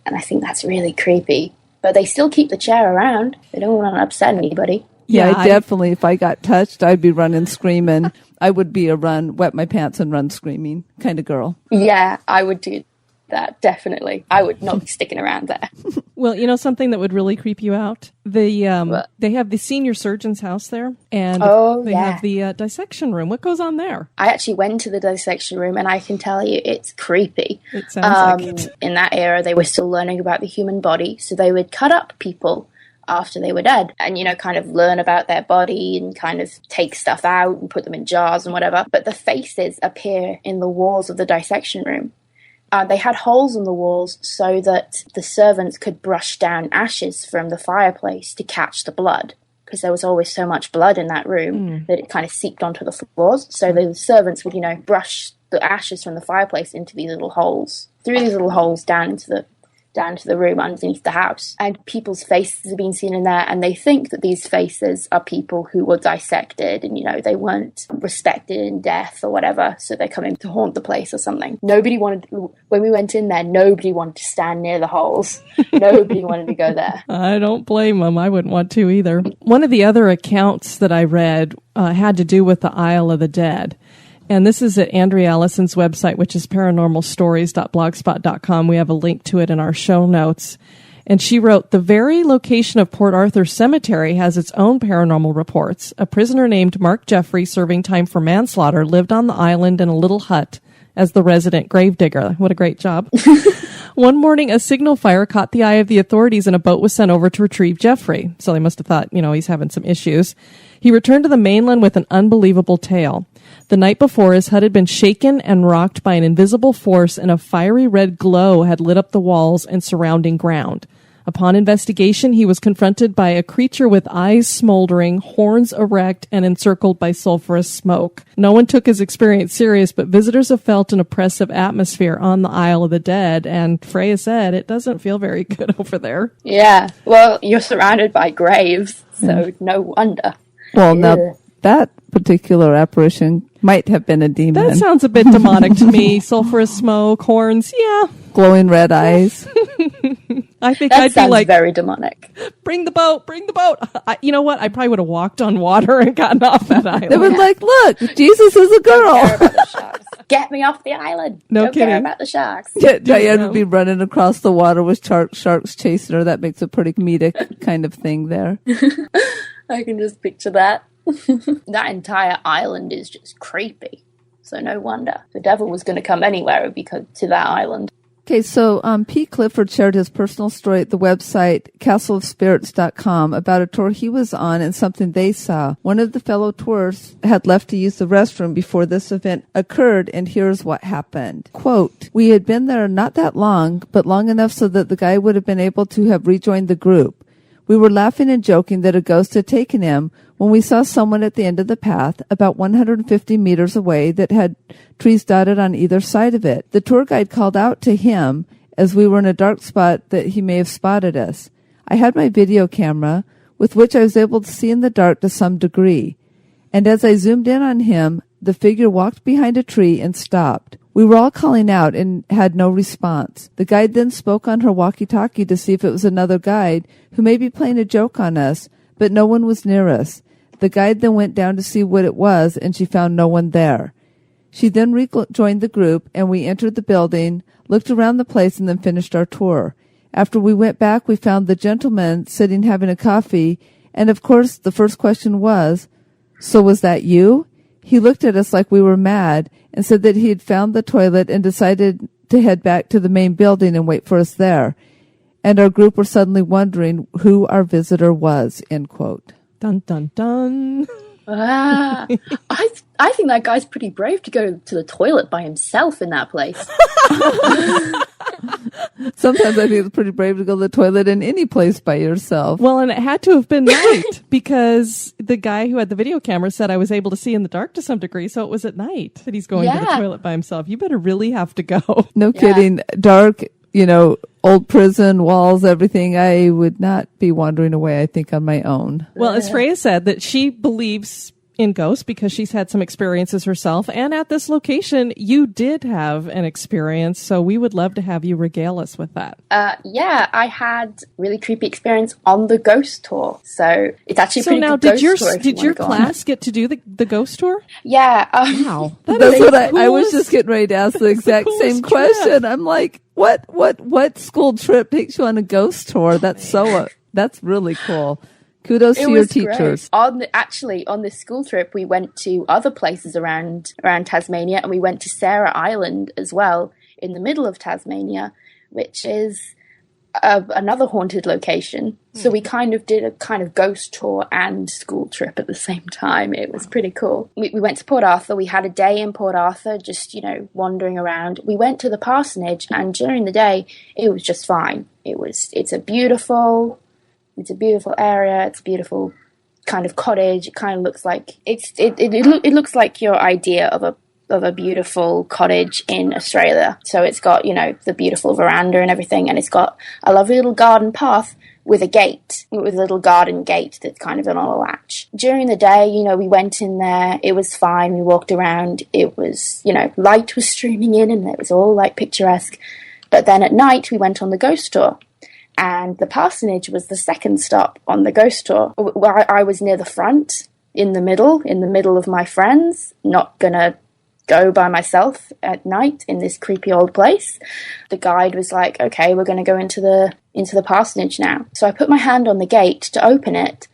And I think that's really creepy. But they still keep the chair around. They don't want to upset anybody. Yeah, I definitely, if I got touched, I'd be running screaming. I would be a wet my pants and run screaming kind of girl. Yeah, I would do that, definitely. I would not be sticking around there. Well, you know something that would really creep you out? They have the senior surgeon's house there, and they have the dissection room. What goes on there? I actually went to the dissection room, and I can tell you it's creepy. It sounds like it. In that era, they were still learning about the human body, so they would cut up people after they were dead and, you know, kind of learn about their body and kind of take stuff out and put them in jars and whatever. But the faces appear in the walls of the dissection room. They had holes in the walls so that the servants could brush down ashes from the fireplace to catch the blood, because there was always so much blood in that room that it kind of seeped onto the floors. So the servants would, you know, brush the ashes from the fireplace into these little holes, through these little holes down into down to the room underneath the house. And people's faces have been seen in there, and they think that these faces are people who were dissected and, you know, they weren't respected in death or whatever, so they're coming to haunt the place or something. When we went in there, nobody wanted to stand near the holes. Nobody wanted to go there. I don't blame them. I wouldn't want to either. One of the other accounts that I read had to do with the Isle of the Dead. And this is at Andrea Allison's website, which is paranormalstories.blogspot.com. We have a link to it in our show notes. And she wrote, the very location of Port Arthur Cemetery has its own paranormal reports. A prisoner named Mark Jeffrey, serving time for manslaughter, lived on the island in a little hut as the resident gravedigger. What a great job. One morning, a signal fire caught the eye of the authorities and a boat was sent over to retrieve Jeffrey. So they must have thought, you know, he's having some issues. He returned to the mainland with an unbelievable tale. The night before, his hut had been shaken and rocked by an invisible force, and a fiery red glow had lit up the walls and surrounding ground. Upon investigation, he was confronted by a creature with eyes smoldering, horns erect, and encircled by sulfurous smoke. No one took his experience serious, but visitors have felt an oppressive atmosphere on the Isle of the Dead, and Freya said it doesn't feel very good over there. Yeah, well, you're surrounded by graves, so no wonder. Well, now that particular apparition might have been a demon. That sounds a bit demonic to me. Sulfurous smoke, horns, yeah. Glowing red eyes. I think That I'd sounds be like, very demonic. bring the boat, bring the boat. You know what? I probably would have walked on water and gotten off that island. They were like, look, Jesus is a Don't care girl. about the sharks. Get me off the island. No Don't kidding. care about the sharks. Yeah, Diane would be running across the water with sharks chasing her. That makes a pretty comedic kind of thing there. I can just picture that. That entire island is just creepy. So no wonder. The devil was going to come anywhere, it would be to that island. Okay, so Pete Clifford shared his personal story at the website castleofspirits.com about a tour he was on and something they saw. One of the fellow tours had left to use the restroom before this event occurred, and here's what happened. Quote, we had been there not that long, but long enough so that the guy would have been able to have rejoined the group. We were laughing and joking that a ghost had taken him when we saw someone at the end of the path, about 150 meters away, that had trees dotted on either side of it. The tour guide called out to him as we were in a dark spot that he may have spotted us. I had my video camera, with which I was able to see in the dark to some degree. And as I zoomed in on him, the figure walked behind a tree and stopped. We were all calling out and had no response. The guide then spoke on her walkie-talkie to see if it was another guide who may be playing a joke on us, but no one was near us. The guide then went down to see what it was, and she found no one there. She then rejoined the group, and we entered the building, looked around the place, and then finished our tour. After we went back, we found the gentleman sitting having a coffee, and of course the first question was, so was that you? He looked at us like we were mad and said that he had found the toilet and decided to head back to the main building and wait for us there. And our group were suddenly wondering who our visitor was, end quote. Dun, dun, dun. I think that guy's pretty brave to go to the toilet by himself in that place. Sometimes I think it's pretty brave to go to the toilet in any place by yourself. Well, and it had to have been night because the guy who had the video camera said I was able to see in the dark to some degree, so it was at night that he's going to the toilet by himself. You better really have to go. No kidding. Dark, old prison, walls, everything. I would not be wandering away, I think, on my own. Well, as Freya said, that she believes in ghosts because she's had some experiences herself. And at this location, you did have an experience, so we would love to have you regale us with that. Yeah, I had really creepy experience on the ghost tour. So it's actually a pretty good ghost tour. Did your class get to do the ghost tour? Yeah. Wow. That's what I was just getting ready to ask the exact same question. I'm like, what school trip takes you on a ghost tour? That's that's really cool. Kudos to your teachers. Great. On this school trip, we went to other places around Tasmania, and we went to Sarah Island as well, in the middle of Tasmania, which is another haunted location. So we kind of did a kind of ghost tour and school trip at the same time. It was pretty cool. We went to Port Arthur. We had a day in Port Arthur, just, wandering around. We went to the parsonage, and during the day, it was just fine. It's a beautiful area. It's a beautiful kind of cottage. It kind of looks like it looks like your idea of of a beautiful cottage in Australia. So it's got, you know, the beautiful veranda and everything, and it's got a lovely little garden path with a gate, with a little garden gate that's kind of on a latch. During the day, you know, we went in there, it was fine, we walked around, it was, you know, light was streaming in and it was all like picturesque. But then at night we went on the ghost tour, and the parsonage was the second stop on the ghost tour. I was near the front, in the middle of my friends, not gonna go by myself at night in this creepy old place. The guide was like, okay, we're going to go into the parsonage now. So I put my hand on the gate to open it,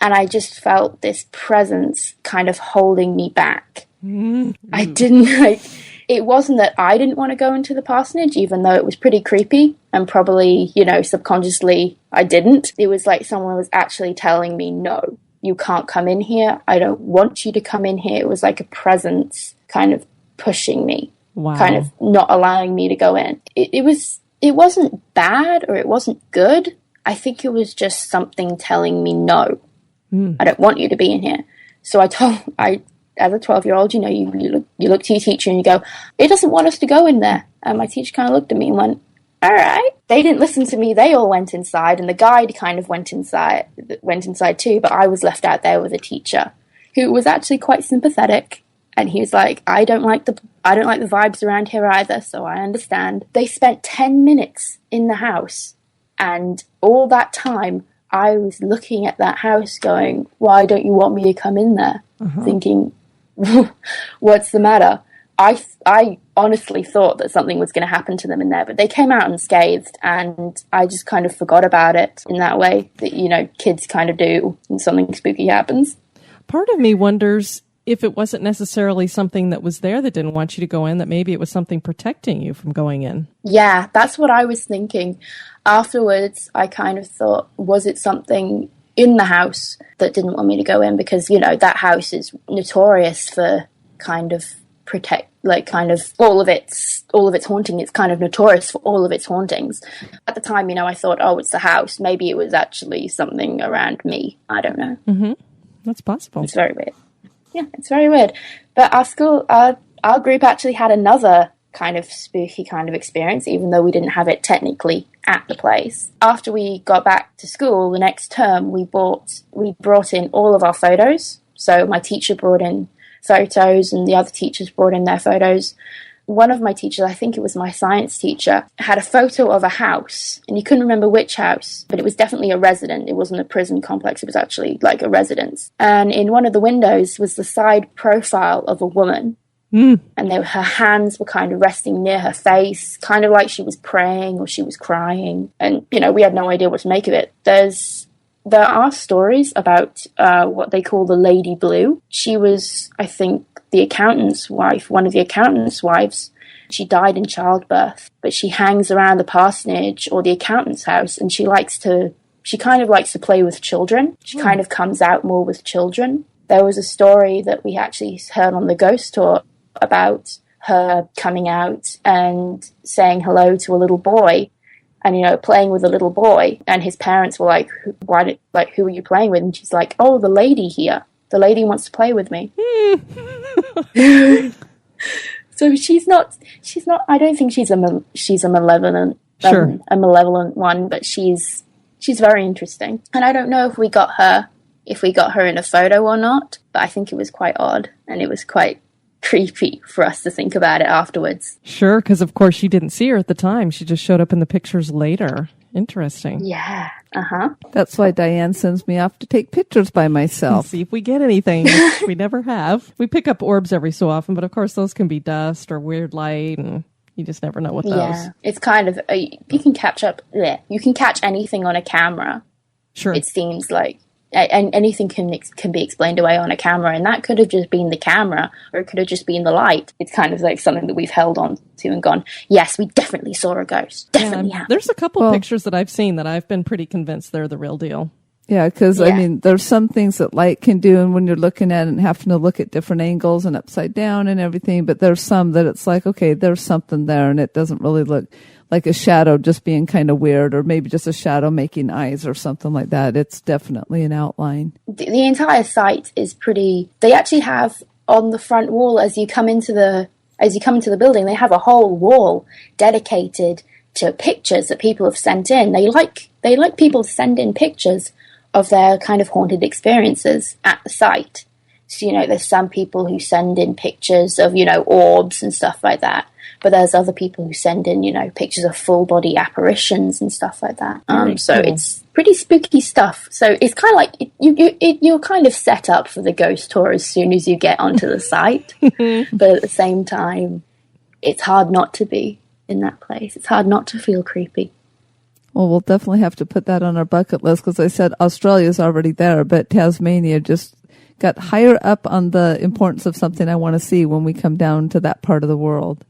and I just felt this presence kind of holding me back. Mm-hmm. I didn't it wasn't that I didn't want to go into the parsonage, even though it was pretty creepy, and probably, you know, subconsciously I didn't. It was like someone was actually telling me, no, you can't come in here. I don't want you to come in here. It was like a presence kind of pushing me, kind of not allowing me to go in. It wasn't bad or it wasn't good. I think it was just something telling me, no, I don't want you to be in here. So as a 12-year-old, you know, you look to your teacher and you go, it doesn't want us to go in there. And my teacher kind of looked at me and went, all right. They didn't listen to me. They all went inside, and the guide kind of went inside too, but I was left out there with a teacher who was actually quite sympathetic. And he was like, I don't like the vibes around here either, so I understand. They spent 10 minutes in the house, and all that time I was looking at that house going, why don't you want me to come in there? Thinking, what's the matter? I honestly thought that something was going to happen to them in there, but they came out unscathed, and I just kind of forgot about it in that way that, you know, kids kind of do when something spooky happens. Part of me wonders if it wasn't necessarily something that was there that didn't want you to go in, that maybe it was something protecting you from going in. Yeah, that's what I was thinking. Afterwards, I kind of thought, was it something in the house that didn't want me to go in? Because, you know, that house is notorious for kind of all of its haunting. It's kind of notorious for all of its hauntings. At the time, you know, I thought, oh, it's the house. Maybe it was actually something around me. I don't know. Mm-hmm. That's possible. It's very weird. Yeah, it's very weird. But our group actually had another kind of spooky kind of experience, even though we didn't have it technically at the place. After we got back to school, the next term, we brought in all of our photos. So my teacher brought in photos, and the other teachers brought in their photos. One of my teachers, I think it was my science teacher, had a photo of a house, and he couldn't remember which house, but it was definitely a residence. It wasn't a prison complex, it was actually like a residence. And in one of the windows was the side profile of a woman. And her hands were kind of resting near her face, kind of like she was praying or she was crying. And, you know, we had no idea what to make of it. There are stories about what they call the Lady Blue. She was, I think, the accountant's wife, one of the accountant's wives. She died in childbirth, but she hangs around the parsonage or the accountant's house, and she kind of likes to play with children. She kind of comes out more with children. There was a story that we actually heard on the ghost tour about her coming out and saying hello to a little boy, and, you know, playing with a little boy, and his parents were like, who are you playing with? And she's like, oh, the lady here. The lady wants to play with me. So she's not, I don't think she's a malevolent, a malevolent one, but she's very interesting. And I don't know if we got her in a photo or not, but I think it was quite odd, and it was quite creepy for us to think about it afterwards. Sure, because of course you didn't see her at the time. She just showed up in the pictures later. Interesting. Yeah. That's why Diane sends me off to take pictures by myself. See if we get anything, which we never have. We pick up orbs every so often, but of course those can be dust or weird light, and you just never know what those. Yeah, it's kind of you can catch anything on a camera. Sure. It seems like. And anything can be explained away on a camera, and that could have just been the camera, or it could have just been the light. It's kind of like something that we've held on to and gone, yes, we definitely saw a ghost. Definitely have. There's a couple pictures that I've seen that I've been pretty convinced they're the real deal. Yeah, because, I mean, there's some things that light can do, and when you're looking at it and having to look at different angles and upside down and everything, but there's some that it's like, okay, there's something there, and it doesn't really look like a shadow just being kind of weird, or maybe just a shadow making eyes or something like that. It's definitely an outline. The entire site is pretty. They actually have on the front wall as you come into the building, they have a whole wall dedicated to pictures that people have sent in. They like people to send in pictures of their kind of haunted experiences at the site. So, there's some people who send in pictures of, orbs and stuff like that. But there's other people who send in, pictures of full body apparitions and stuff like that. So cool. It's pretty spooky stuff. So it's kind of like you're kind of set up for the ghost tour as soon as you get onto the site. But at the same time, it's hard not to be in that place. It's hard not to feel creepy. Well, we'll definitely have to put that on our bucket list, because I said Australia's already there, but Tasmania just got higher up on the importance of something I want to see when we come down to that part of the world.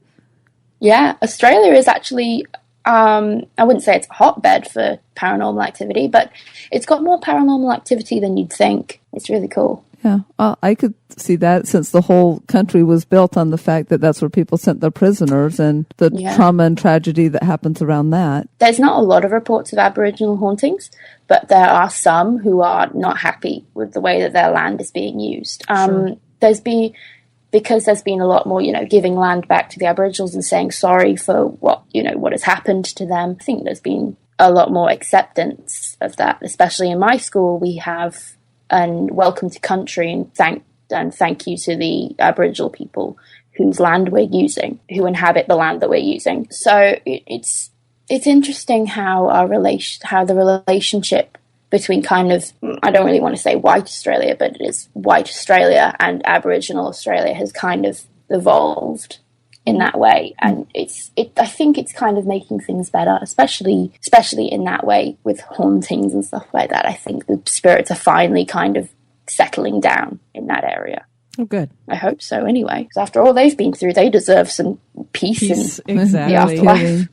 Yeah, Australia is actually, I wouldn't say it's a hotbed for paranormal activity, but it's got more paranormal activity than you'd think. It's really cool. Yeah, I could see that, since the whole country was built on the fact that that's where people sent their prisoners, and the trauma and tragedy that happens around that. There's not a lot of reports of Aboriginal hauntings, but there are some who are not happy with the way that their land is being used. Sure. Because there's been a lot more, giving land back to the Aboriginals and saying sorry for what has happened to them. I think there's been a lot more acceptance of that, especially in my school. We have an welcome to country and thank you to the Aboriginal people whose land we're using, who inhabit the land that we're using. So it's interesting how the relationship between kind of, I don't really want to say white Australia, but it is white Australia and Aboriginal Australia has kind of evolved in that way. And I think it's kind of making things better, especially in that way with hauntings and stuff like that. I think the spirits are finally kind of settling down in that area. Oh, good. I hope so anyway. Because after all they've been through, they deserve some peace in the afterlife.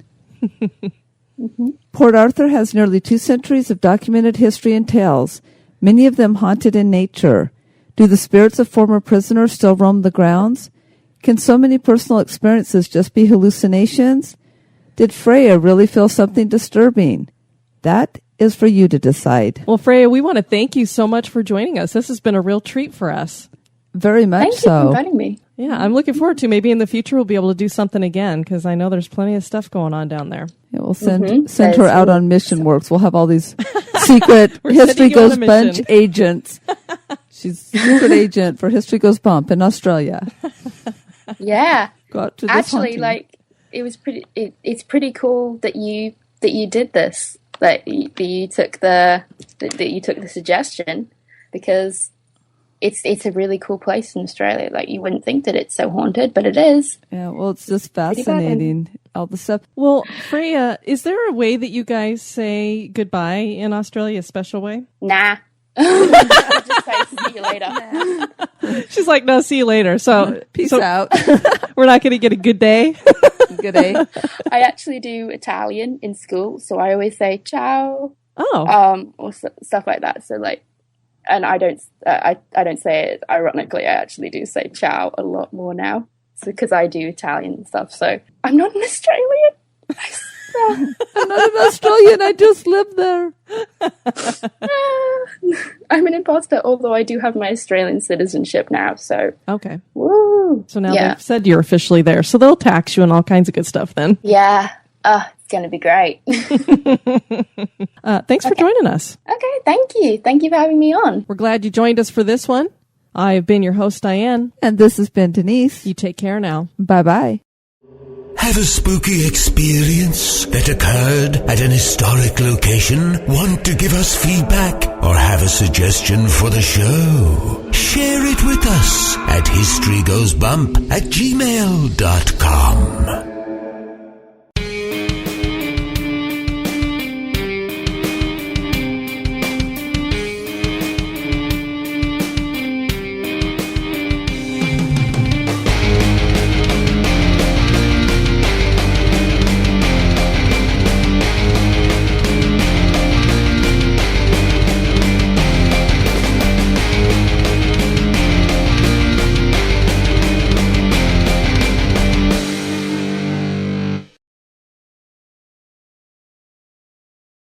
Mm-hmm. Port Arthur has nearly 2 centuries of documented history and tales, many of them haunted in nature. Do the spirits of former prisoners still roam the grounds? Can so many personal experiences just be hallucinations? Did Freya really feel something disturbing? That is for you to decide. Well, Freya, we want to thank you so much for joining us. This has been a real treat for us. Very much Thank you for inviting me. Yeah, I'm looking forward to maybe in the future we'll be able to do something again, because I know there's plenty of stuff going on down there. Yeah, we'll send her out on mission works. We'll have all these secret History Goes Bunch agents. She's secret agent for History Goes Bump in Australia. Yeah. Go out to this actually, haunting. it was pretty. It's pretty cool that you did this. That you took the suggestion, because it's a really cool place in Australia. Like, you wouldn't think that it's so haunted, but it is. Yeah, well, it's just fascinating, all the stuff. Well, Freya, is there a way that you guys say goodbye in Australia, a special way? Nah. Just say see you later. She's like, no, see you later. So peace out. We're not going to get a good day. Good day. I actually do Italian in school, so I always say ciao. Oh. Or stuff like that. So like, and I don't say it ironically. I actually do say ciao a lot more now, because I do Italian and stuff. So I'm not an Australian. I'm not an Australian. I just live there. I'm an imposter, although I do have my Australian citizenship now. So okay. Woo. So now they've said you're officially there, so they'll tax you and all kinds of good stuff then. Yeah. It's going to be great. Thanks for joining us. Okay, thank you. Thank you for having me on. We're glad you joined us for this one. I've been your host, Diane. And this has been Denise. You take care now. Bye-bye. Have a spooky experience that occurred at an historic location? Want to give us feedback or have a suggestion for the show? Share it with us at historygoesbump@gmail.com.